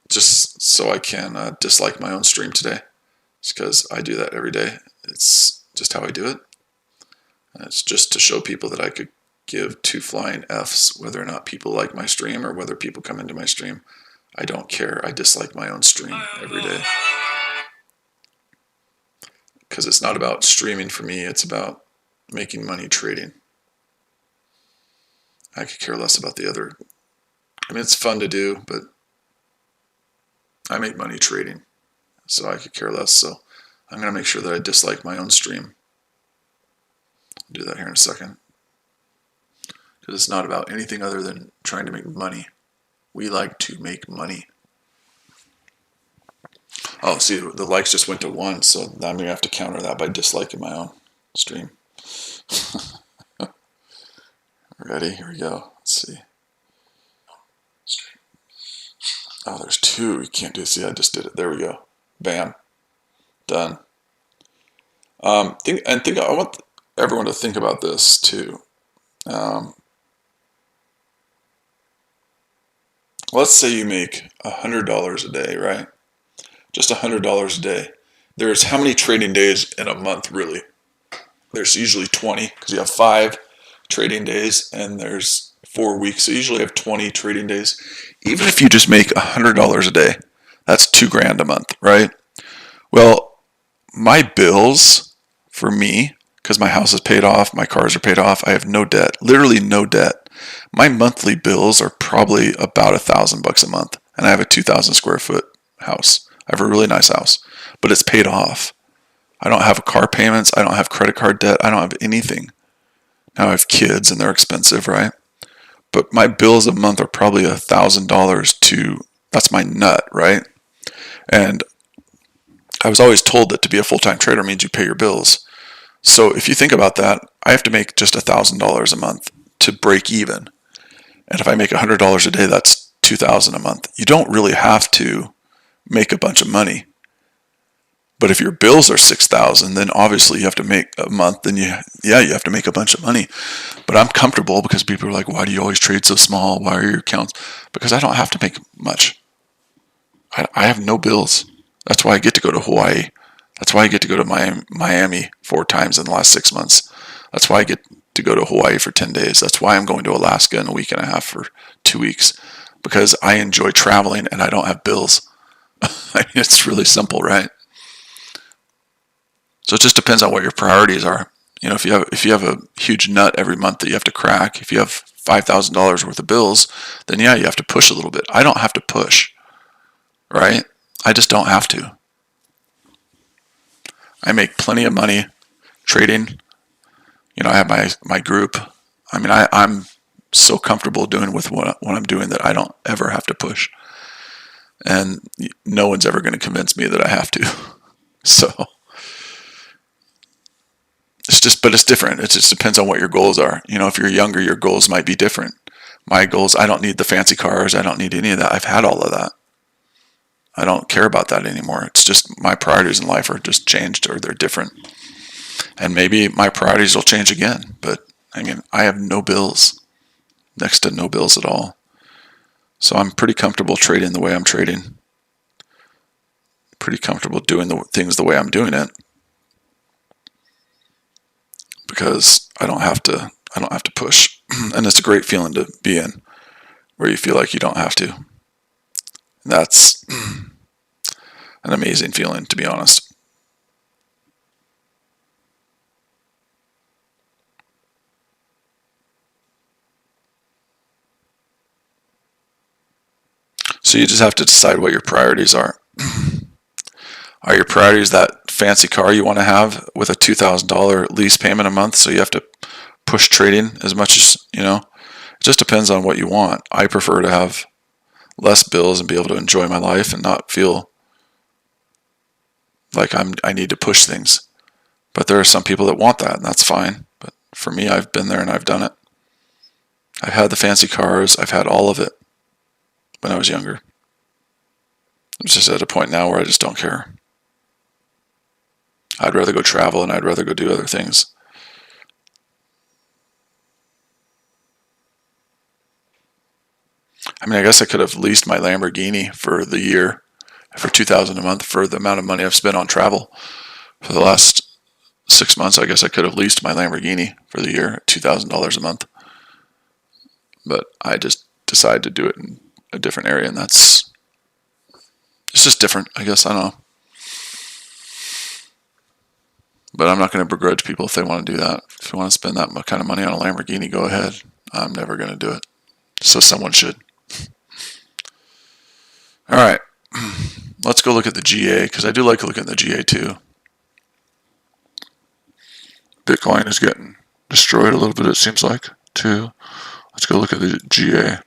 Just so I can dislike my own stream today. It's because I do that every day. It's just how I do it. And it's just to show people that I could give 2 flying Fs whether or not people like my stream or whether people come into my stream. I don't care. I dislike my own stream every day. Because it's not about streaming for me. It's about making money trading. I could care less about the other. I mean, it's fun to do, but I make money trading. So I could care less. So I'm going to make sure that I dislike my own stream. I'll do that here in a second. Because it's not about anything other than trying to make money. We like to make money. Oh, see, the likes just went to 1, so I'm going to have to counter that by disliking my own stream. Ready? Here we go. Let's see. Oh, there's 2. You can't do it. See, I just did it. There we go. Bam. Done. I want everyone to think about this too. Let's say you make $100 a day, right? Just $100 a day. There's how many trading days in a month, really? There's usually 20, because you have 5 trading days, and there's 4 weeks, so you usually have 20 trading days. Even if you just make $100 a day, that's $2,000 a month, right? Well, my bills, for me, because my house is paid off, my cars are paid off, I have no debt, literally no debt. My monthly bills are probably about $1,000 a month, and I have a 2,000 square foot house. I have a really nice house, but it's paid off. I don't have car payments. I don't have credit card debt. I don't have anything. Now I have kids, and they're expensive, right? But my bills a month are probably $1,000 to, that's my nut, right? And I was always told that to be a full-time trader means you pay your bills. So if you think about that, I have to make just $1,000 a month to break even. And if I make $100 a day, that's $2,000 a month. You don't really have to make a bunch of money. But if your bills are $6,000, then obviously you have to make a month, then you have to make a bunch of money. But I'm comfortable because people are like, why do you always trade so small? Why are your accounts? Because I don't have to make much. I have no bills. That's why I get to go to Hawaii. That's why I get to go to Miami 4 times in the last 6 months. That's why I get to go to Hawaii for 10 days. That's why I'm going to Alaska in a week and a half for 2 weeks. Because I enjoy traveling and I don't have bills. I mean, it's really simple, right? So it just depends on what your priorities are. You know, if you have a huge nut every month that you have to crack, if you have $5,000 worth of bills, then yeah, you have to push a little bit. I don't have to push, right? I just don't have to. I make plenty of money trading. You know, I have my group. I mean, I'm so comfortable doing with what I'm doing that I don't ever have to push. And no one's ever going to convince me that I have to. So but it's different. It just depends on what your goals are. You know, if you're younger, your goals might be different. My goals, I don't need the fancy cars. I don't need any of that. I've had all of that. I don't care about that anymore. It's just my priorities in life are just changed, or they're different. And maybe my priorities will change again. But I mean, I have no bills, next to no bills at all. So I'm pretty comfortable trading the way I'm trading. Pretty comfortable doing the things the way I'm doing it. Because I don't have to push. And it's a great feeling to be in, where you feel like you don't have to. And that's an amazing feeling, to be honest. So you just have to decide what your priorities are. Are your priorities that fancy car you want to have with a $2,000 lease payment a month, so you have to push trading as much as, it just depends on what you want. I prefer to have less bills and be able to enjoy my life and not feel like I need to push things. But there are some people that want that, and that's fine. But for me, I've been there and I've done it. I've had the fancy cars. I've had all of it when I was younger. I'm just at a point now where I just don't care. I'd rather go travel and I'd rather go do other things. I mean, I guess I could have leased my Lamborghini for the year for $2,000 a month for the amount of money I've spent on travel for the last 6 months. I guess I could have leased my Lamborghini for the year at $2,000 a month. But I just decided to do it in a different area, and it's just different, I guess. I don't know. But I'm not going to begrudge people if they want to do that. If you want to spend that kind of money on a Lamborghini, go ahead. I'm never going to do it. So someone should. All right. Let's go look at the GA, because I do like looking at the GA too. Bitcoin is getting destroyed a little bit, it seems like, too. Let's go look at the GA.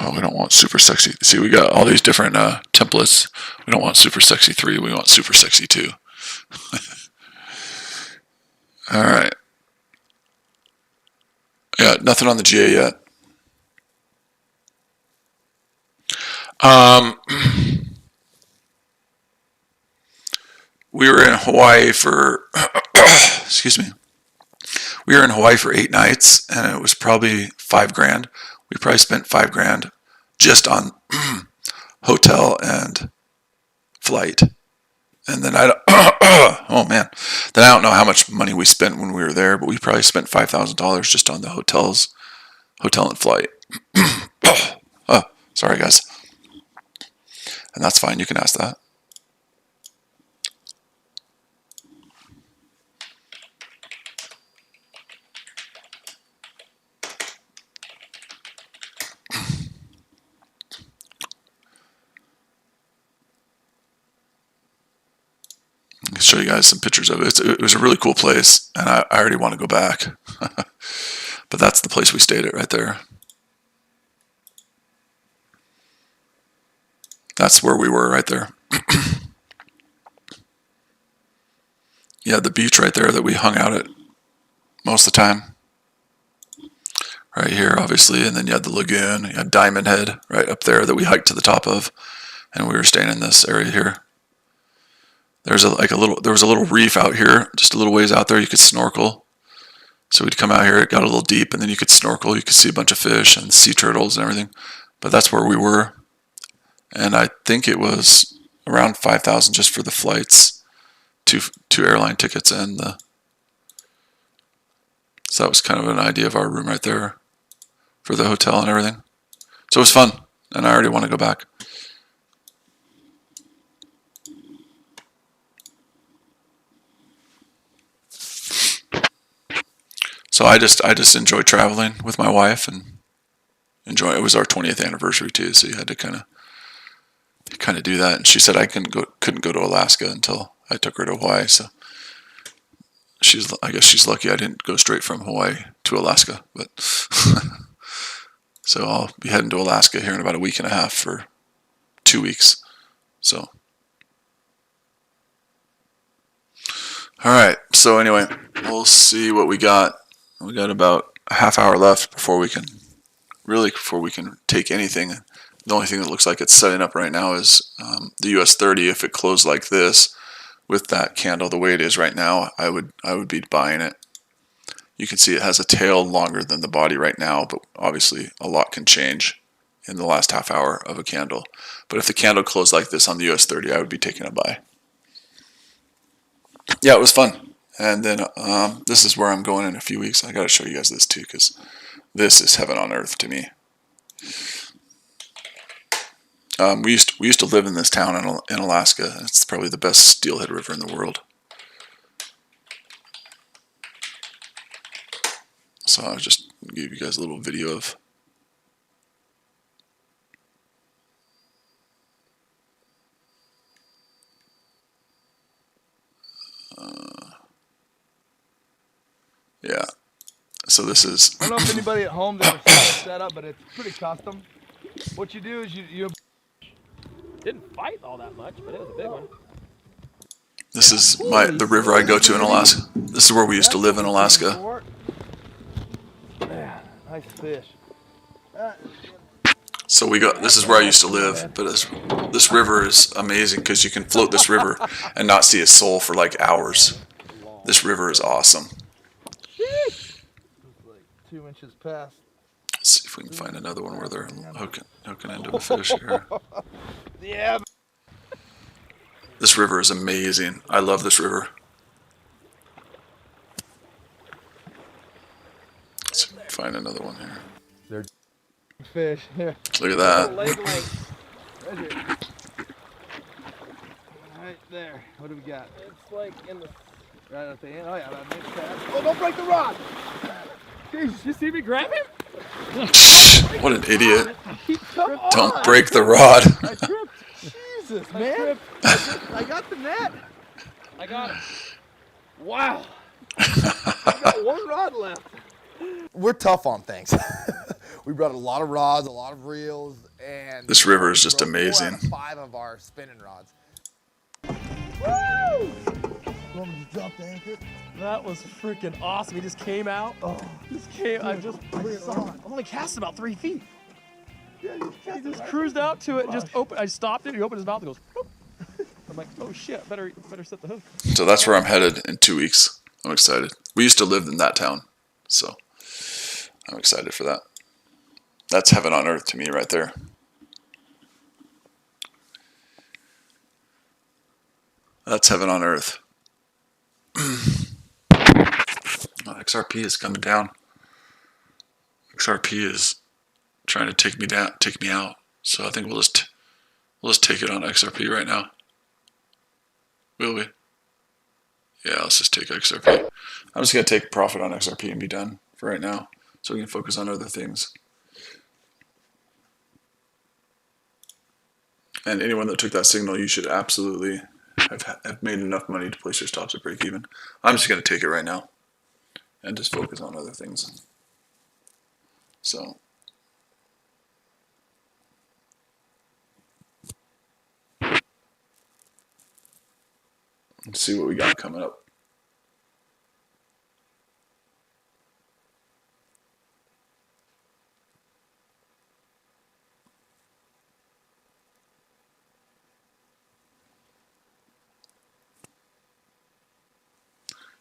Oh, we don't want super sexy. See, we got all these different templates. We don't want super sexy 3. We want super sexy 2. All right. Yeah, nothing on the GA yet. We were in Hawaii for, excuse me. We were in Hawaii for 8 nights, and it was probably $5,000. We probably spent $5,000 just on hotel and flight. And then oh man, then I don't know how much money we spent when we were there, but we probably spent $5,000 just on the hotel and flight. Oh, sorry guys. And that's fine, you can ask that. I can show you guys some pictures of it. It was a really cool place, and I already want to go back. But that's the place we stayed at right there. That's where we were right there. Yeah, the beach right there that we hung out at most of the time. Right here, obviously, and then you had the lagoon. You had Diamond Head right up there that we hiked to the top of, and we were staying in this area here. There was a little reef out here, just a little ways out there. You could snorkel. So we'd come out here. It got a little deep, and then you could snorkel. You could see a bunch of fish and sea turtles and everything. But that's where we were, and I think it was around $5,000 just for the flights, two airline tickets, and so that was kind of an idea of our room right there for the hotel and everything. So it was fun, and I already want to go back. So I just enjoy traveling with my wife and enjoy. It was our 20th anniversary too, so you had to kind of do that. And she said I couldn't go to Alaska until I took her to Hawaii. So I guess she's lucky I didn't go straight from Hawaii to Alaska. But so I'll be heading to Alaska here in about a week and a half for 2 weeks. So all right. So anyway, we'll see what we got. We got about a half hour left before we can take anything. The only thing that looks like it's setting up right now is the US 30. If it closed like this with that candle the way it is right now, I would be buying it. You can see it has a tail longer than the body right now, but obviously a lot can change in the last half hour of a candle. But if the candle closed like this on the US 30, I would be taking a buy. Yeah, it was fun. And then this is where I'm going in a few weeks. I got to show you guys this too, because this is heaven on earth to me. We used to live in this town in Alaska. It's probably the best steelhead river in the world. So I'll just give you guys a little video of. Yeah. So this is. I don't know if anybody at home ever saw this setup, but it's pretty custom. What you do is you didn't fight all that much, but it was a big one. This is the river I go to in Alaska. This is where we used to live in Alaska. Man, nice fish. So this is where I used to live, but this river is amazing because you can float this river and not see a soul for like hours. This river is awesome. It's like 2 inches past. Let's see if we can find another one where they're hooking into a fish here. Yeah. This river is amazing. I love this river. Let's see if we can find another one here. They're fish. Here. Look at that. Leg length. Right there. What do we got? It's like in the. Right at the end. Oh yeah, that makes sense. Oh, don't break the rod. Jeez, you see me grab him? What an idiot. Come on. Don't break the rod. I tripped. Jesus, man. I got the net. I got him. Wow. I got one rod left. We're tough on things. We brought a lot of rods, a lot of reels, and This river is just amazing. 4 out of 5 of our spinning rods. Woo! You want me to drop the anchor? That was freaking awesome. He just came out. Oh, Just came. I saw it. only cast about 3 feet. Yeah, He just cruised out to it and just opened. I stopped it. He opened his mouth and goes. Whoop. I'm like, oh shit, better set the hook. So that's where I'm headed in 2 weeks. I'm excited. We used to live in that town, so I'm excited for that. That's heaven on earth to me right there. That's heaven on earth. XRP is coming down. XRP is trying to take me out. So I think we'll just take it on XRP right now. Will we? Yeah, let's just take XRP. I'm just gonna take profit on XRP and be done for right now, so we can focus on other things. And anyone that took that signal, you should absolutely have made enough money to place your stops at break even. I'm just gonna take it right now and just focus on other things. So. Let's see what we got coming up.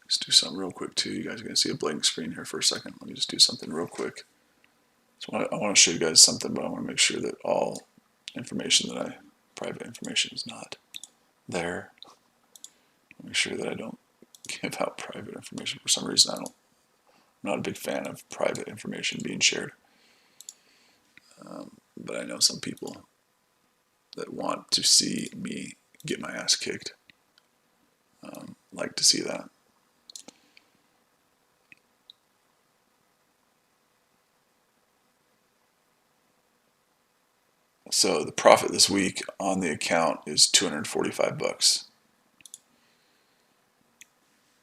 Let's do something real quick too. You guys are going to see a blank screen here for a second. Let me just do something real quick. So I want to show you guys something, but I want to make sure that all information private information is not there. Make sure that I don't give out private information. For some reason, I'm not a big fan of private information being shared. But I know some people that want to see me get my ass kicked. Like to see that. So the profit this week on the account is 245 bucks.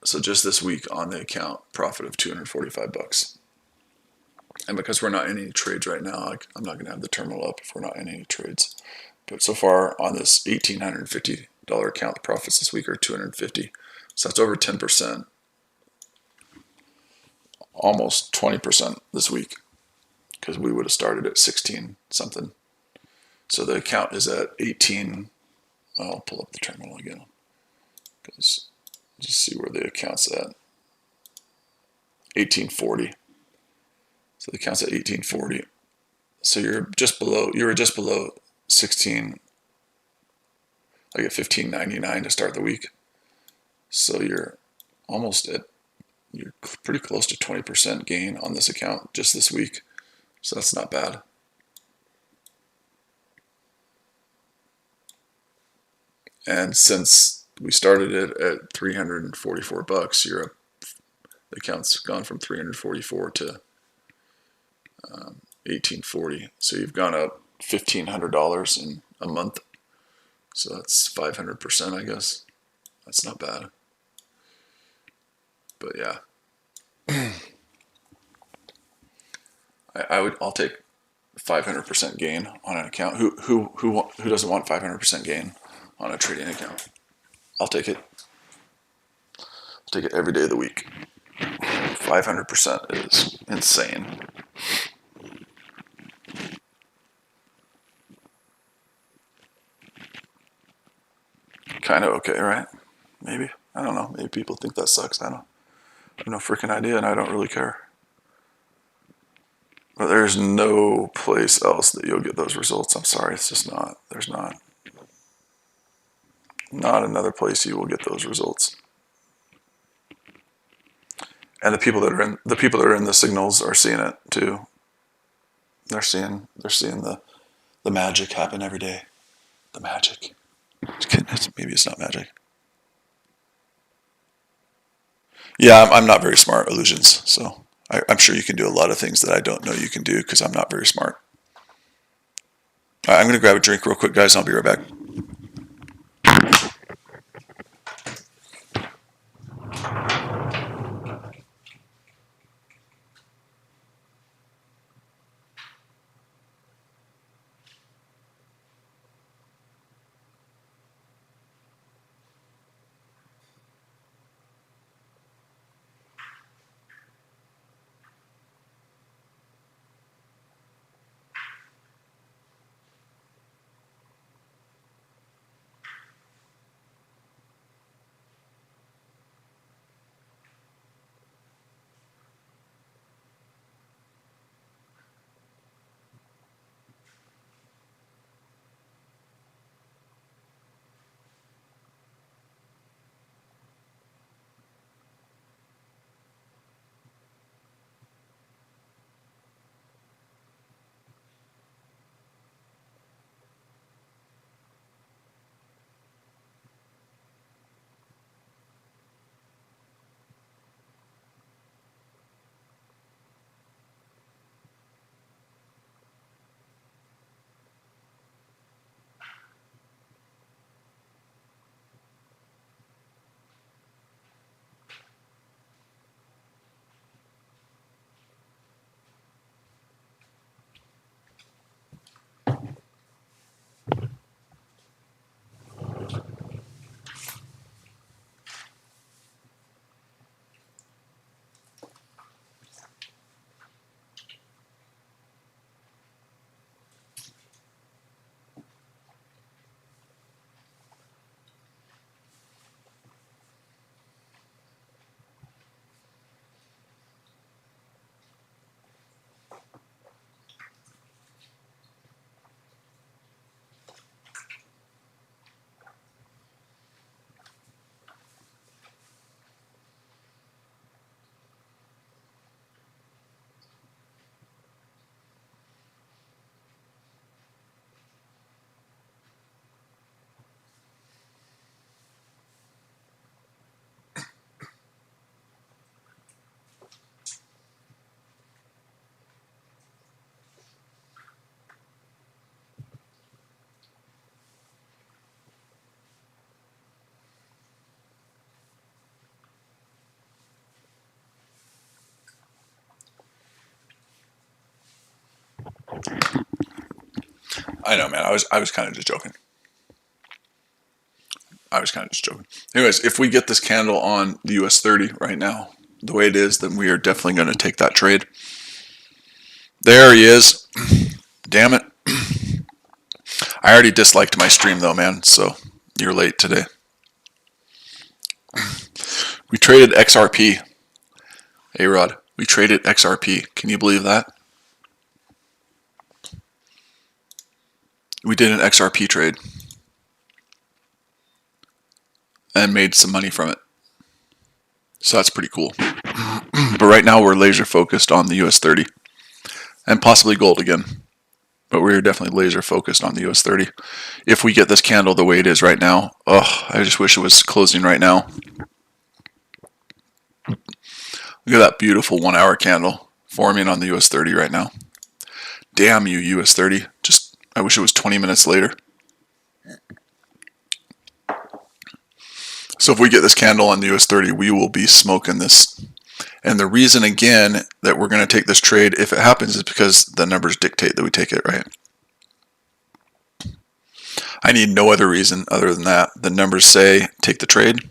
So just this week on the account, profit of 245 bucks. And because we're not in any trades right now, I'm not going to have the terminal up if we're not in any trades. But so far on this $1,850 account, the profits this week are 250. So that's over 10%. Almost 20% this week, because we would have started at 16 something. So the account is at 18. I'll pull up the terminal again, because just see where the account's at. 1840. So the account's at 1840. So you were just below 16, like at 15.99 to start the week. So you're almost at, you're pretty close to 20% gain on this account just this week. So that's not bad. And since we started it at 344 bucks, you're up, the account's gone from 344 to 1840. So you've gone up $1,500 in a month. So that's 500%, I guess. That's not bad. But yeah, I'll take 500% gain on an account. Who doesn't want 500% gain on a trading account? I'll take it. I'll take it every day of the week. 500% is insane. Kind of okay, right? Maybe. I don't know. Maybe people think that sucks. I have no freaking idea, and I don't really care. But there's no place else that you'll get those results. I'm sorry, it's just not. There's not another place you will get those results. And the people that are in the signals are seeing it too. They're seeing the magic happen every day. The magic. Maybe it's not magic. Yeah, I'm not very smart, Illusions. So I'm sure you can do a lot of things that I don't know you can do because I'm not very smart. All right, I'm going to grab a drink real quick, guys. I'll be right back. I know, man. I was kind of just joking. Anyways, if we get this candle on the US 30 right now, the way it is, then we are definitely going to take that trade. There he is. Damn it. I already disliked my stream though, man, so you're late today. We traded XRP. Hey, Rod, we traded XRP. Can you believe that? We did an XRP trade and made some money from it. So that's pretty cool. But right now we're laser focused on the US 30 and possibly gold again. But we're definitely laser focused on the US 30. If we get this candle the way it is right now, oh, I just wish it was closing right now. Look at that beautiful 1 hour candle forming on the US 30 right now. Damn you, US 30. Just, I wish it was 20 minutes later. So if we get this candle on the US 30, we will be smoking this. And the reason, again, that we're going to take this trade, if it happens, is because the numbers dictate that we take it, right? I need no other reason other than that. The numbers say take the trade.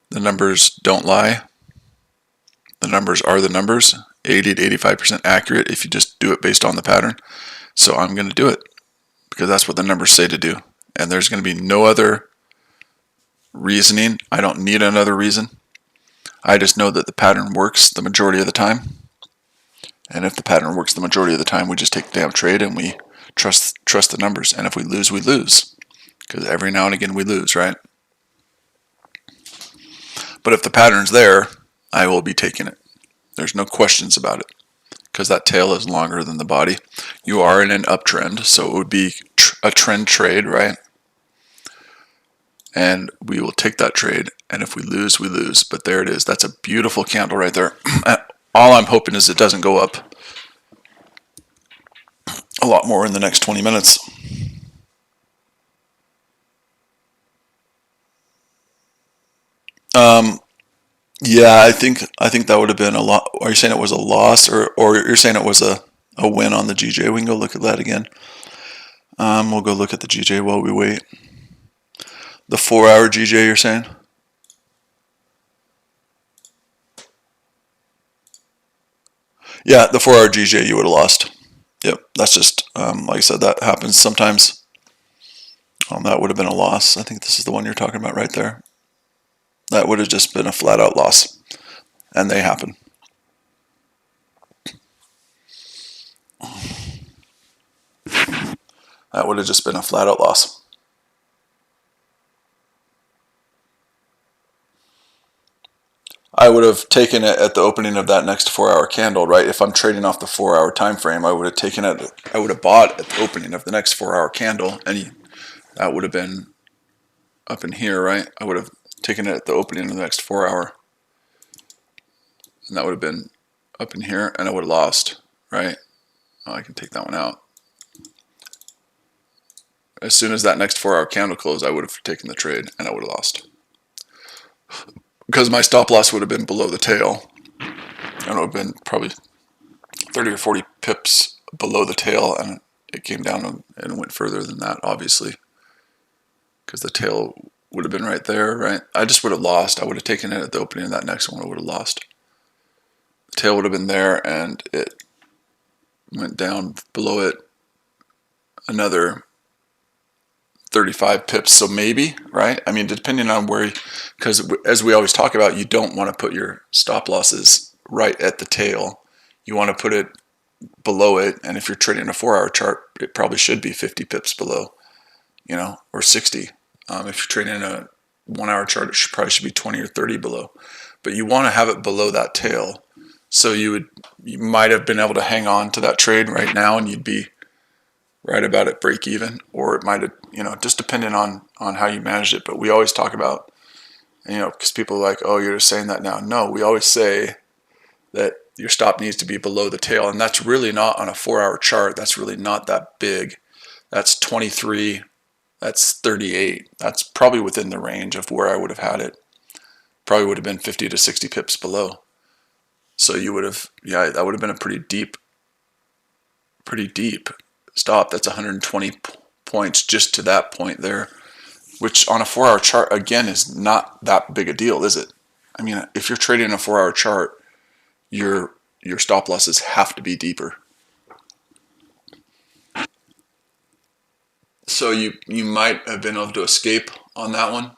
The numbers don't lie. The numbers are the numbers, 80 to 85% accurate if you just do it based on the pattern. So I'm going to do it because that's what the numbers say to do. And there's going to be no other reasoning. I don't need another reason. I just know that the pattern works the majority of the time. And if the pattern works the majority of the time, we just take the damn trade and we trust the numbers. And if we lose, we lose. Because every now and again we lose, right? But if the pattern's there, I will be taking it. There's no questions about it. Because that tail is longer than the body. You are in an uptrend, so it would be a trend trade, right? And we will take that trade, and if we lose, we lose. But there it is. That's a beautiful candle right there. All I'm hoping is it doesn't go up a lot more in the next 20 minutes. Yeah, I think that would have been a lot. Are you saying it was a loss, or you're saying it was a win on the GJ? We can go look at that again. We'll go look at the GJ while we wait. The 4 hour GJ, you're saying? Yeah, the 4 hour GJ you would have lost. Yep, that's just, like I said, that happens sometimes. That would have been a loss. I think this is the one you're talking about right there. That would have just been a flat out loss. And they happen. That would have just been a flat out loss. I would have taken it at the opening of that next 4 hour candle, right? If I'm trading off the 4 hour time frame, I would have taken it. I would have bought at the opening of the next 4 hour candle, and that would have been up in here, right? I would have taken it at the opening of the next 4 hour, and that would have been up in here, and I would have lost, right? Oh, I can take that one out. As soon as that next 4 hour candle closed, I would have taken the trade, and I would have lost. Because my stop loss would have been below the tail. And it would have been probably 30 or 40 pips below the tail, and it came down and went further than that, obviously. Because the tail would have been right there, right? I just would have lost. I would have taken it at the opening of that next one. I would have lost. The tail would have been there, and it went down below it another 35 pips, so maybe, right? I mean, depending on where, because as we always talk about, you don't want to put your stop losses right at the tail. You want to put it below it, and if you're trading a 4 hour chart, it probably should be 50 pips below, you know, or 60. If you're trading a 1 hour chart, it probably should be 20 or 30 below. But you want to have it below that tail, so you might have been able to hang on to that trade right now, and you'd be right about at break even, or it might have, you know, just depending on how you manage it. But we always talk about, you know, because people are like, oh, you're just saying that now. No, we always say that your stop needs to be below the tail, and that's really not on a 4 hour chart. That's really not that big. That's 23, that's 38. That's probably within the range of where I would have had it. Probably would have been 50 to 60 pips below. So you would have, yeah, that would have been a pretty deep stop. That's 120 points just to that point there, which on a 4 hour chart, again, is not that big a deal, is it? I mean, if you're trading a 4 hour chart, your stop losses have to be deeper. So you might have been able to escape on that one.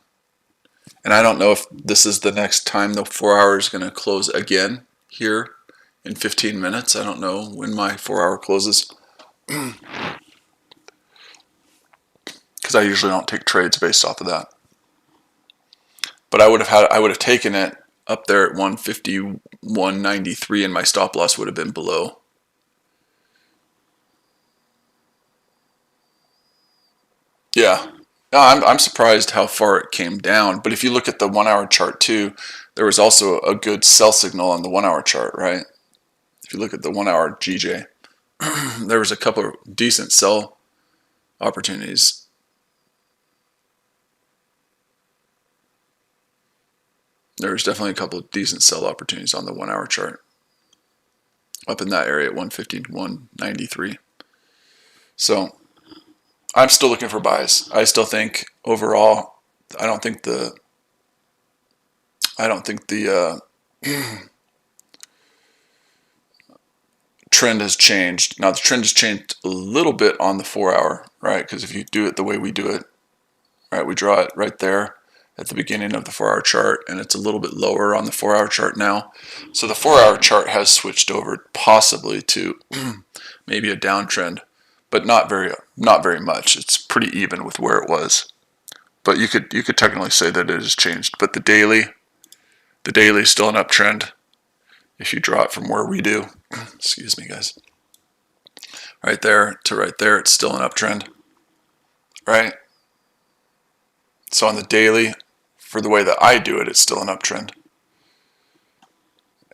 And I don't know if this is the next time the 4 hour is going to close again here in 15 minutes. I don't know when my 4 hour closes. Because I usually don't take trades based off of that. But I would have taken it up there at 151.93, and my stop loss would have been below. Yeah. No, I'm surprised how far it came down. But if you look at the 1 hour chart too, there was also a good sell signal on the 1 hour chart, right? If you look at the 1 hour GJ, there was a couple of decent sell opportunities. There was definitely a couple of decent sell opportunities on the 1 hour chart up in that area at 151.93. So I'm still looking for buys. I still think overall, I don't think the trend has changed. Now the trend has changed a little bit on the 4 hour, right? Because if you do it the way we do it, right, we draw it right there at the beginning of the 4 hour chart, and it's a little bit lower on the 4 hour chart now. So the 4 hour chart has switched over possibly to maybe a downtrend, but not very much. It's pretty even with where it was. But you could technically say that it has changed. But the daily is still an uptrend. If you draw it from where we do, excuse me, guys, right there to right there, it's still an uptrend, right? So on the daily, for the way that I do it, it's still an uptrend.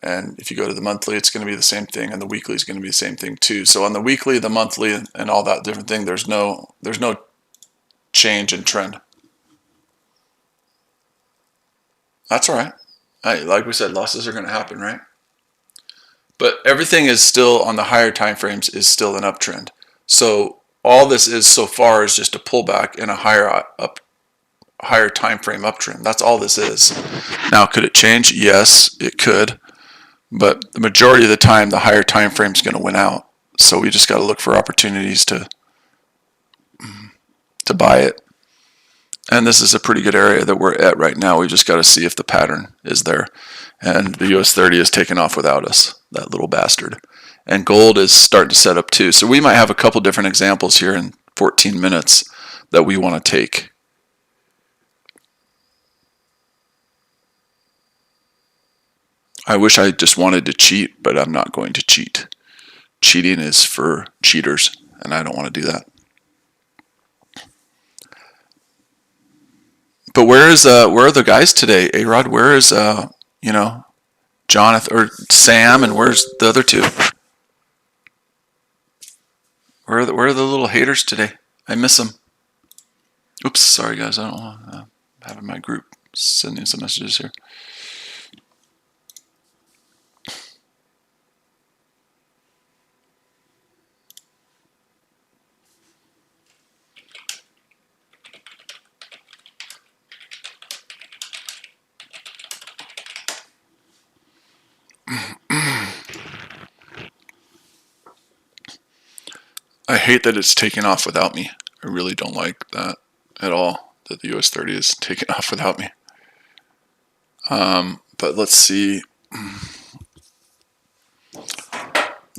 And if you go to the monthly, it's going to be the same thing, and the weekly is going to be the same thing too. So on the weekly, the monthly, and all that different thing, there's no change in trend. That's all right. Like we said, losses are going to happen, right? But everything is still on the higher time frames is still an uptrend. So all this is so far is just a pullback in a higher time frame uptrend. That's all this is. Now, could it change? Yes, it could. But the majority of the time, the higher time frame is going to win out. So we just got to look for opportunities to buy it. And this is a pretty good area that we're at right now. We just got to see if the pattern is there. And the US 30 is taking off without us, that little bastard. And gold is starting to set up too. So we might have a couple different examples here in 14 minutes that we want to take. I wish I just wanted to cheat, but I'm not going to cheat. Cheating is for cheaters, and I don't want to do that. But where are the guys today? A-Rod, where is Jonathan or Sam, and where's the other two? Where are the little haters today? I miss them. Oops, sorry guys, I don't want to have in my group sending some messages here. I hate that it's taken off without me. I really don't like that at all, that the US 30 is taken off without me. But let's see.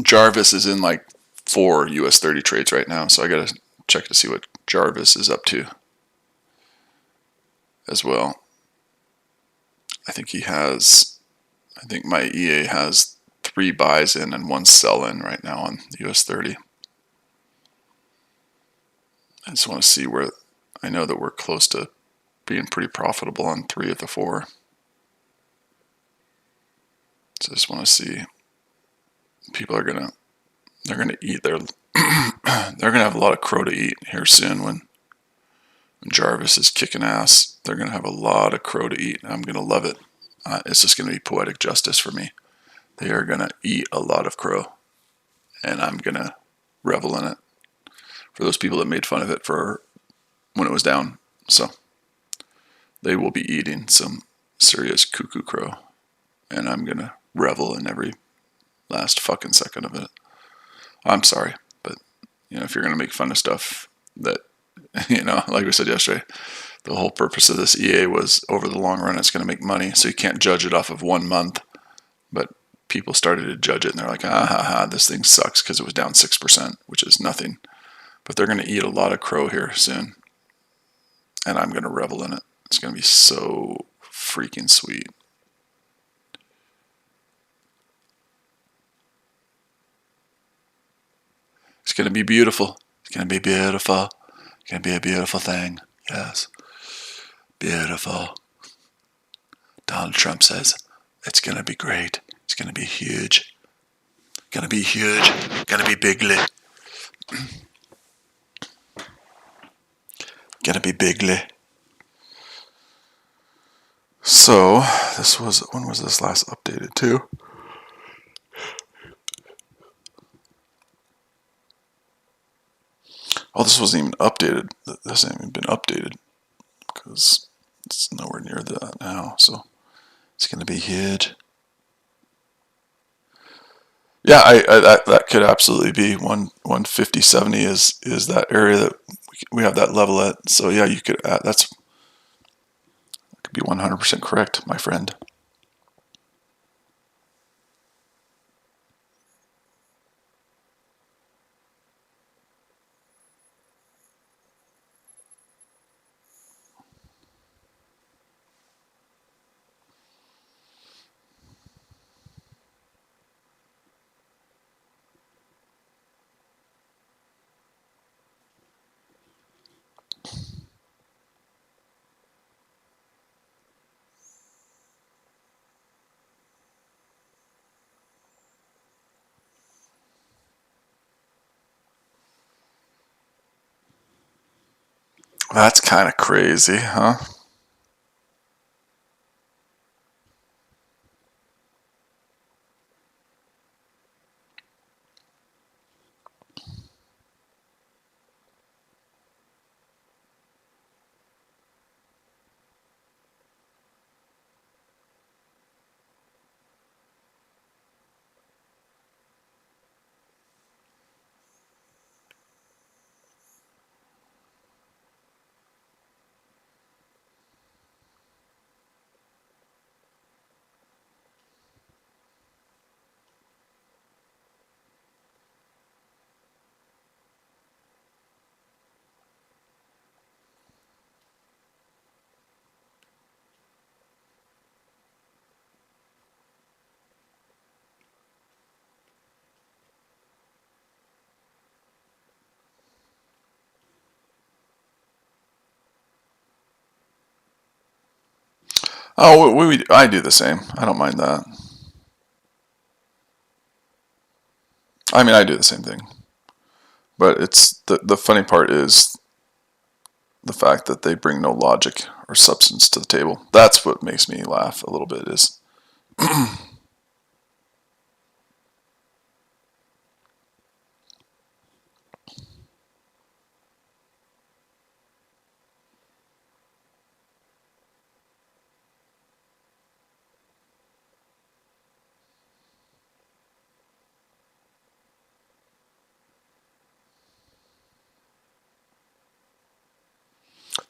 Jarvis is in like 4 US 30 trades right now, so I gotta check to see what Jarvis is up to as well. I think my EA has 3 buys in and 1 sell in right now on the US 30. I just want to see where, I know that we're close to being pretty profitable on 3 of the 4. So I just want to see, people they're gonna eat their, they're gonna have a lot of crow to eat here soon when Jarvis is kicking ass. They're gonna have a lot of crow to eat. I'm gonna love it. It's just gonna be poetic justice for me. They are gonna eat a lot of crow, and I'm gonna revel in it. For those people that made fun of it for when it was down. So they will be eating some serious cuckoo crow, and I'm going to revel in every last fucking second of it. I'm sorry, but if you're going to make fun of stuff that, like we said yesterday, the whole purpose of this EA was over the long run it's going to make money, so you can't judge it off of 1 month. But people started to judge it, and they're like, this thing sucks because it was down 6%, which is nothing. But they're going to eat a lot of crow here soon. And I'm going to revel in it. It's going to be so freaking sweet. going to be beautiful. It's going to be beautiful. It's going to be a beautiful thing. Yes. Beautiful. Donald Trump says it's going to be great. It's going to be huge. Going to be huge. Going to be bigly. Going to be bigly. So, when was this last updated to? Oh, this wasn't even updated. This hasn't even been updated because it's nowhere near that now. So it's going to be huge. Yeah, that could absolutely be 150.70 is that area that we have that level at. So yeah, you could that could be 100% correct, my friend. That's kind of crazy, huh? Oh, I do the same. I don't mind that. I mean, I do the same thing. But it's the funny part is the fact that they bring no logic or substance to the table. That's what makes me laugh a little bit. Is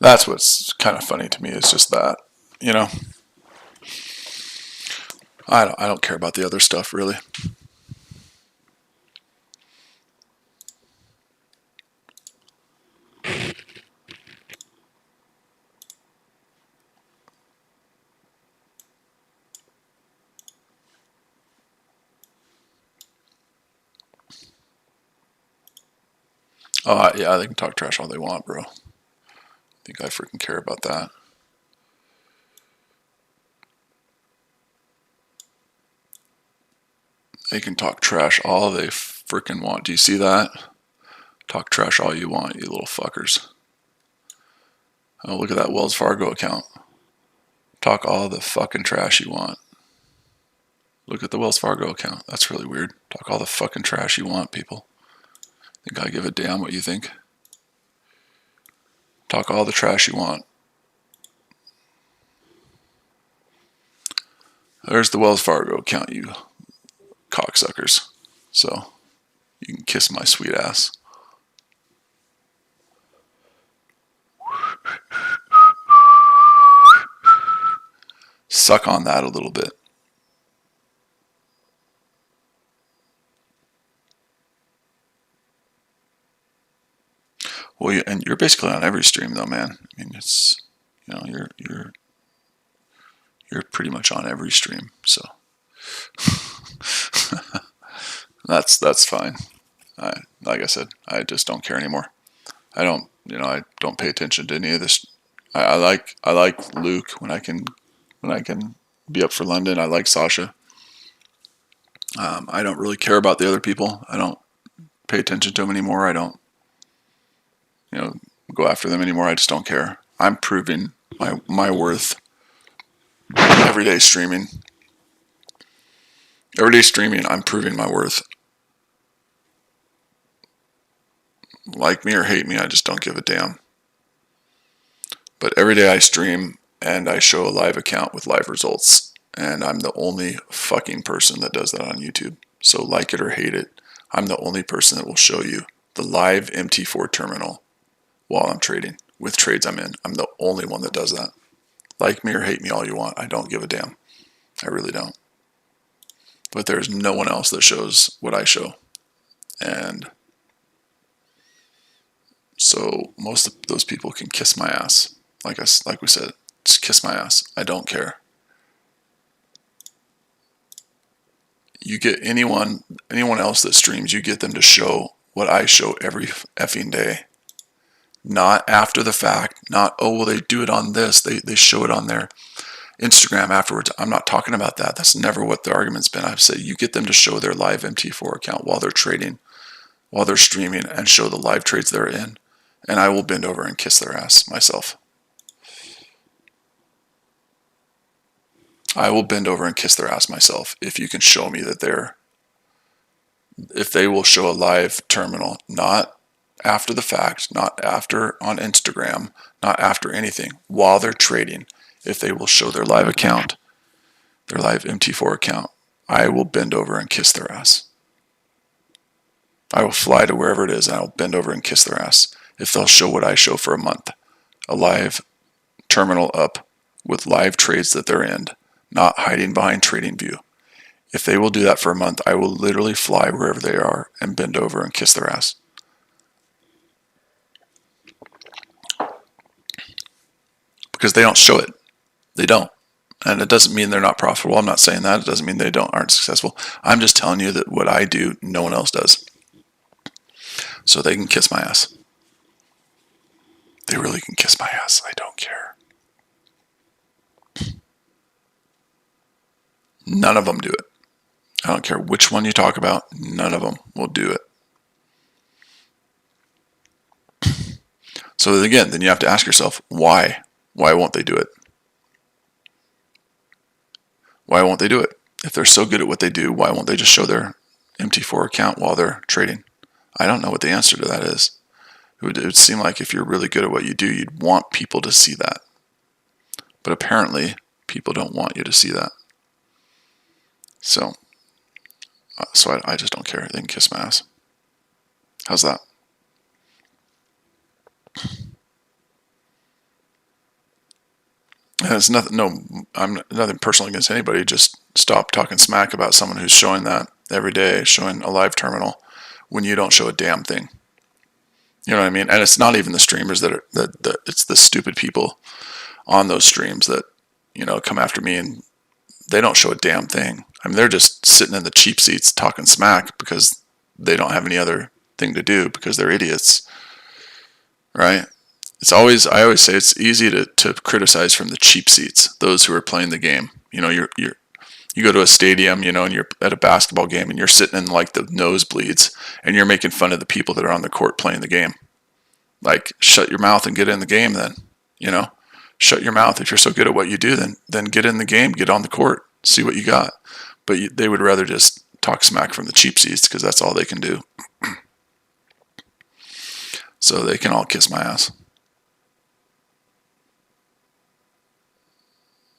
that's what's kind of funny to me. Is just that, you know. I don't care about the other stuff really. Oh yeah, they can talk trash all they want, bro. Think I freaking care about that? They can talk trash all they freaking want. Do you see that? Talk trash all you want, you little fuckers. Oh, look at that Wells Fargo account. Talk all the fucking trash you want. Look at the Wells Fargo account. That's really weird. Talk all the fucking trash you want, people. Think I give a damn what you think? Talk all the trash you want. There's the Wells Fargo account, you cocksuckers. So, you can kiss my sweet ass. Suck on that a little bit. Well, and you're basically on every stream, though, man. I mean, it's you're pretty much on every stream, so that's fine. Like I said, I just don't care anymore. I don't pay attention to any of this. I like Luke when I can be up for London. I like Sasha. I don't really care about the other people. I don't pay attention to them anymore. I don't, go after them anymore. I just don't care. I'm proving my worth every day streaming. Every day streaming, I'm proving my worth. Like me or hate me, I just don't give a damn. But every day I stream and I show a live account with live results. And I'm the only fucking person that does that on YouTube. So like it or hate it, I'm the only person that will show you the live MT4 terminal while I'm trading with trades I'm in. I'm the only one that does that. Like me or hate me all you want. I don't give a damn. I really don't. But there's no one else that shows what I show. And so most of those people can kiss my ass. Like we said, just kiss my ass. I don't care. You get anyone else that streams, you get them to show what I show every effing day. Not after the fact, not, oh, well, they do it on this. They show it on their Instagram afterwards. I'm not talking about that. That's never what the argument's been. I've said you get them to show their live MT4 account while they're trading, while they're streaming, and show the live trades they're in. And I will bend over and kiss their ass myself. I will bend over and kiss their ass myself if you can show me that if they will show a live terminal, not after the fact, not after on Instagram, not after anything, while they're trading, if they will show their live account, their live MT4 account, I will bend over and kiss their ass. I will fly to wherever it is and I will bend over and kiss their ass if they'll show what I show for a month, a live terminal up with live trades that they're in, not hiding behind TradingView. If they will do that for a month, I will literally fly wherever they are and bend over and kiss their ass. Because they don't show it. They don't. And it doesn't mean they're not profitable. I'm not saying that. It doesn't mean they aren't successful. I'm just telling you that what I do, no one else does. So they can kiss my ass. They really can kiss my ass. I don't care. None of them do it. I don't care which one you talk about. None of them will do it. So again, then you have to ask yourself, why? Why won't they do it? Why won't they do it? If they're so good at what they do, why won't they just show their MT4 account while they're trading? I don't know what the answer to that is. It would seem like if you're really good at what you do, you'd want people to see that. But apparently, people don't want you to see that. So I just don't care. They can kiss my ass. How's that? And it's nothing. No, I'm nothing personal against anybody. Just stop talking smack about someone who's showing that every day, showing a live terminal, when you don't show a damn thing. You know what I mean? And it's not even the streamers it's the stupid people on those streams that come after me, and they don't show a damn thing. I mean, they're just sitting in the cheap seats talking smack because they don't have any other thing to do because they're idiots, right? I always say it's easy to criticize from the cheap seats, those who are playing the game. You go to a stadium, and you're at a basketball game and you're sitting in like the nosebleeds and you're making fun of the people that are on the court playing the game. Like, shut your mouth and get in the game then, Shut your mouth. If you're so good at what you do, then get in the game, get on the court, see what you got. But they would rather just talk smack from the cheap seats because that's all they can do. So they can all kiss my ass.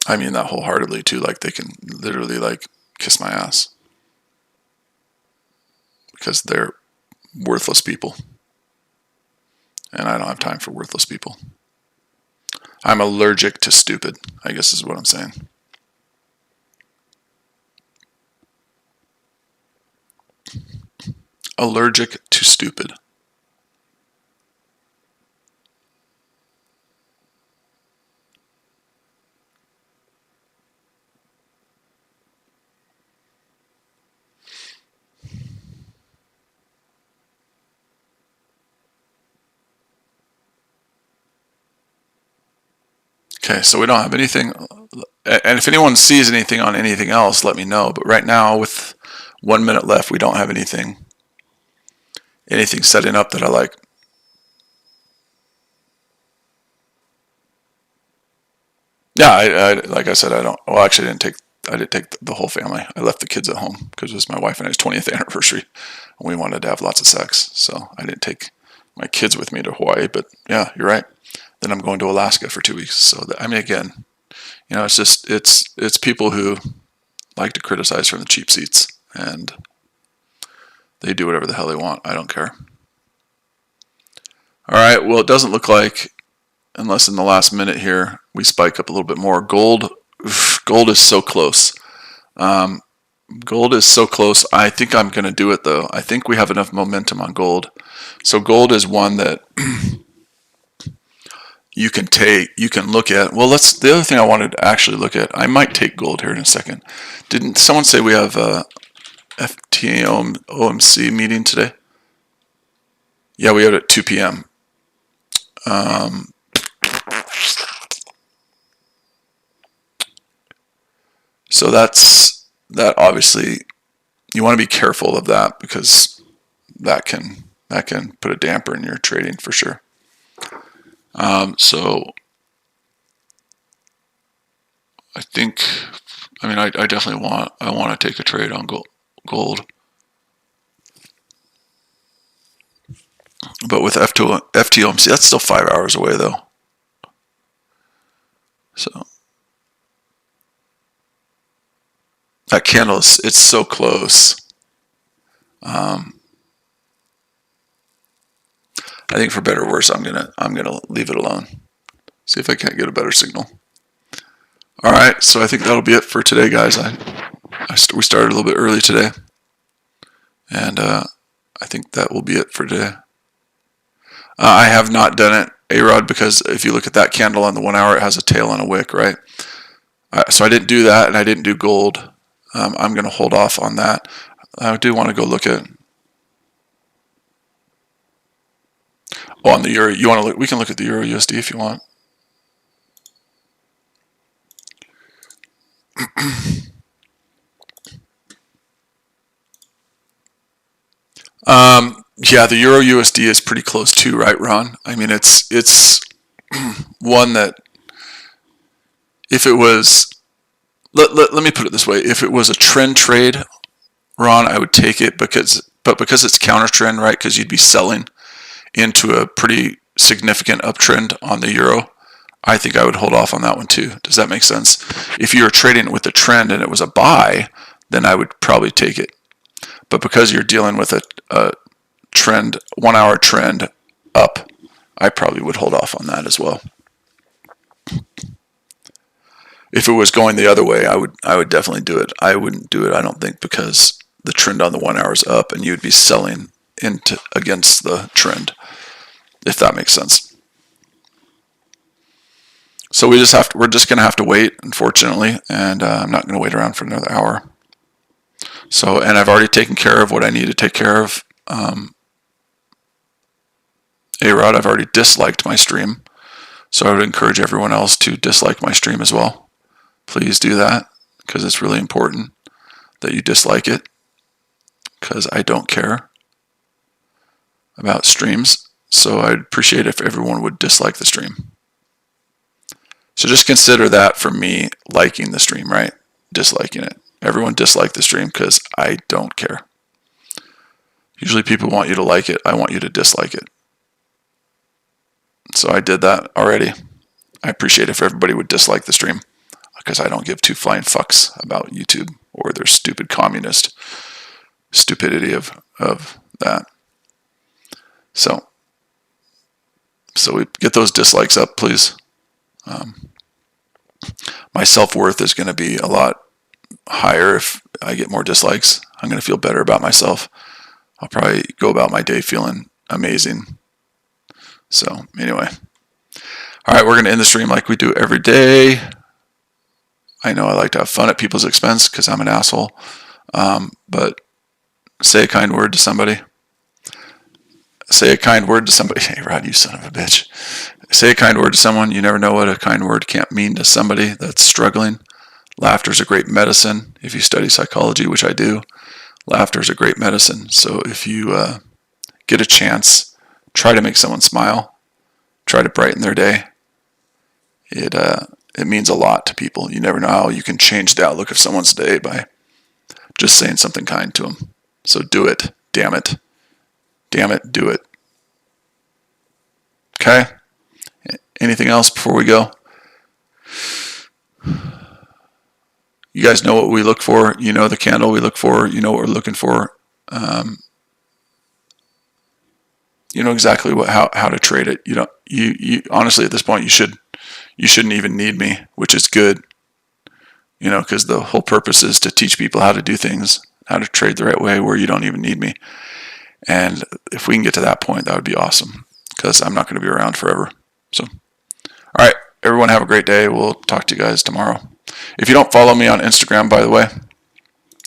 I mean that wholeheartedly too. Like, they can literally kiss my ass because they're worthless people, and I don't have time for worthless people. I'm allergic to stupid, I guess is what I'm saying. Allergic to stupid. Okay, so we don't have anything. And if anyone sees anything on anything else, let me know. But right now, with 1 minute left, we don't have anything setting up that I like. Yeah, like I said, I don't. Well, actually, I didn't take the whole family. I left the kids at home because it was my wife and I's 20th anniversary, and we wanted to have lots of sex. So I didn't take my kids with me to Hawaii. But yeah, you're right. Then I'm going to Alaska for 2 weeks. So I mean, again, it's just it's people who like to criticize from the cheap seats, and they do whatever the hell they want. I don't care. All right. Well, it doesn't look like, unless in the last minute here we spike up a little bit more. Gold is so close. Gold is so close. I think I'm going to do it though. I think we have enough momentum on gold. So gold is one that you can look at. Well, the other thing I wanted to actually look at. I might take gold here in a second. Didn't someone say we have a FTOMC meeting today? Yeah, we have it at 2 p.m. So that obviously you want to be careful of that, because that can put a damper in your trading for sure. So I think, I definitely want to take a trade on gold. But with FTOMC, that's still 5 hours away though. So that candle it's so close. I think for better or worse, I'm gonna leave it alone. See if I can't get a better signal. All right, so I think that'll be it for today, guys. We started a little bit early today, and I think that will be it for today. I have not done it, A-Rod, because if you look at that candle on the 1 hour, it has a tail and a wick, right? So I didn't do that, and I didn't do gold. I'm going to hold off on that. I do want to go look at. Oh, on the euro, you want to look? We can look at the euro USD if you want. Yeah, the euro USD is pretty close too, right, Ron? I mean, it's one that if it was, let me put it this way: if it was a trend trade, Ron, I would take it because it's counter trend, right? Because you'd be selling into a pretty significant uptrend on the euro. I think I would hold off on that one too. Does that make sense? If you were trading with the trend and it was a buy, then I would probably take it. But because you're dealing with a trend, 1 hour trend up, I probably would hold off on that as well. If it was going the other way, I would definitely do it. I wouldn't do it, I don't think, because the trend on the 1 hour is up and you'd be selling against the trend, if that makes sense. So we're just going to have to wait, unfortunately, and I'm not going to wait around for another hour. So, and I've already taken care of what I need to take care of. A-Rod, I've already disliked my stream, so I would encourage everyone else to dislike my stream as well. Please do that, because it's really important that you dislike it, because I don't care about streams. So I'd appreciate if everyone would dislike the stream. So just consider that for me liking the stream, right? Disliking it. Everyone dislike the stream because I don't care. Usually people want you to like it. I want you to dislike it. So I did that already. I appreciate if everybody would dislike the stream, because I don't give two flying fucks about YouTube or their stupid communist stupidity of that. So we get those dislikes up, please. My self-worth is going to be a lot higher if I get more dislikes. I'm going to feel better about myself. I'll probably go about my day feeling amazing. So anyway, all right, we're going to end the stream like we do every day. I know I like to have fun at people's expense because I'm an asshole, but say a kind word to somebody. Say a kind word to somebody. Hey, Rod, you son of a bitch. Say a kind word to someone. You never know what a kind word can't mean to somebody that's struggling. Laughter is a great medicine. If you study psychology, which I do, laughter is a great medicine. So if you get a chance, try to make someone smile. Try to brighten their day. It means a lot to people. You never know how you can change the outlook of someone's day by just saying something kind to them. So do it. Damn it. Damn it, do it. Okay? Anything else before we go? You guys know what we look for. You know the candle we look for. You know what we're looking for. You know exactly how to trade it. You honestly at this point you shouldn't even need me, which is good. Because the whole purpose is to teach people how to do things, how to trade the right way, where you don't even need me. And if we can get to that point, that would be awesome, because I'm not going to be around forever. So, all right, everyone have a great day. We'll talk to you guys tomorrow. If you don't follow me on Instagram, by the way,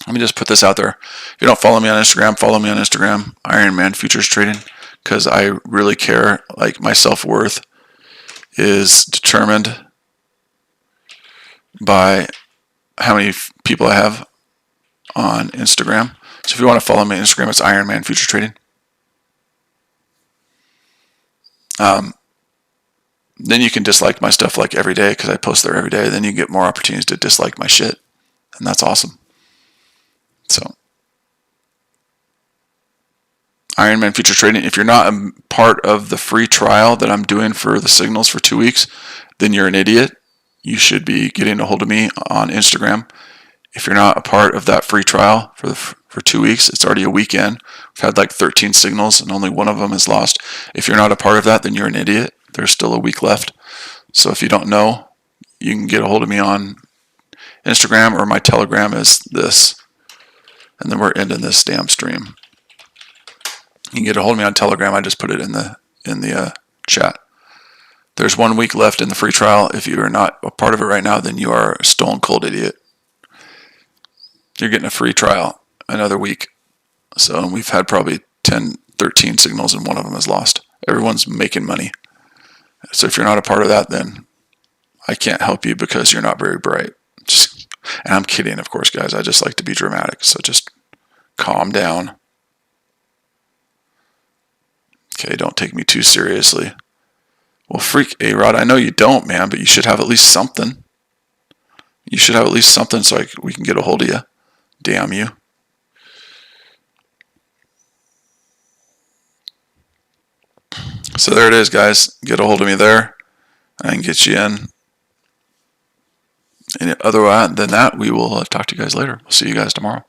let me just put this out there. If you don't follow me on Instagram, follow me on Instagram, Iron Man Futures Trading, because I really care. Like, my self-worth is determined by how many people I have on Instagram. So if you want to follow me on Instagram, it's Iron Man Futures Trading. Then you can dislike my stuff like every day, because I post there every day. Then you get more opportunities to dislike my shit, and that's awesome. So, Iron Man Futures Trading. If you're not a part of the free trial that I'm doing for the signals for 2 weeks, then you're an idiot. You should be getting a hold of me on Instagram. If you're not a part of that free trial for 2 weeks, it's already a weekend. We've had like 13 signals and only one of them is lost. If you're not a part of that, then you're an idiot. There's still a week left. So if you don't know, you can get a hold of me on Instagram, or my Telegram is this. And then we're ending this damn stream. You can get a hold of me on Telegram. I just put it in the chat. There's 1 week left in the free trial. If you are not a part of it right now, then you are a stone cold idiot. You're getting a free trial another week. So we've had probably 10, 13 signals and one of them is lost. Everyone's making money. So if you're not a part of that, then I can't help you, because you're not very bright. And I'm kidding, of course, guys. I just like to be dramatic. So just calm down. Okay, don't take me too seriously. Well, freak A-Rod, I know you don't, man, but you should have at least something. You should have at least something so we can get a hold of you. Damn you. So there it is, guys. Get a hold of me there. I can get you in. And other than that, we will talk to you guys later. We'll see you guys tomorrow.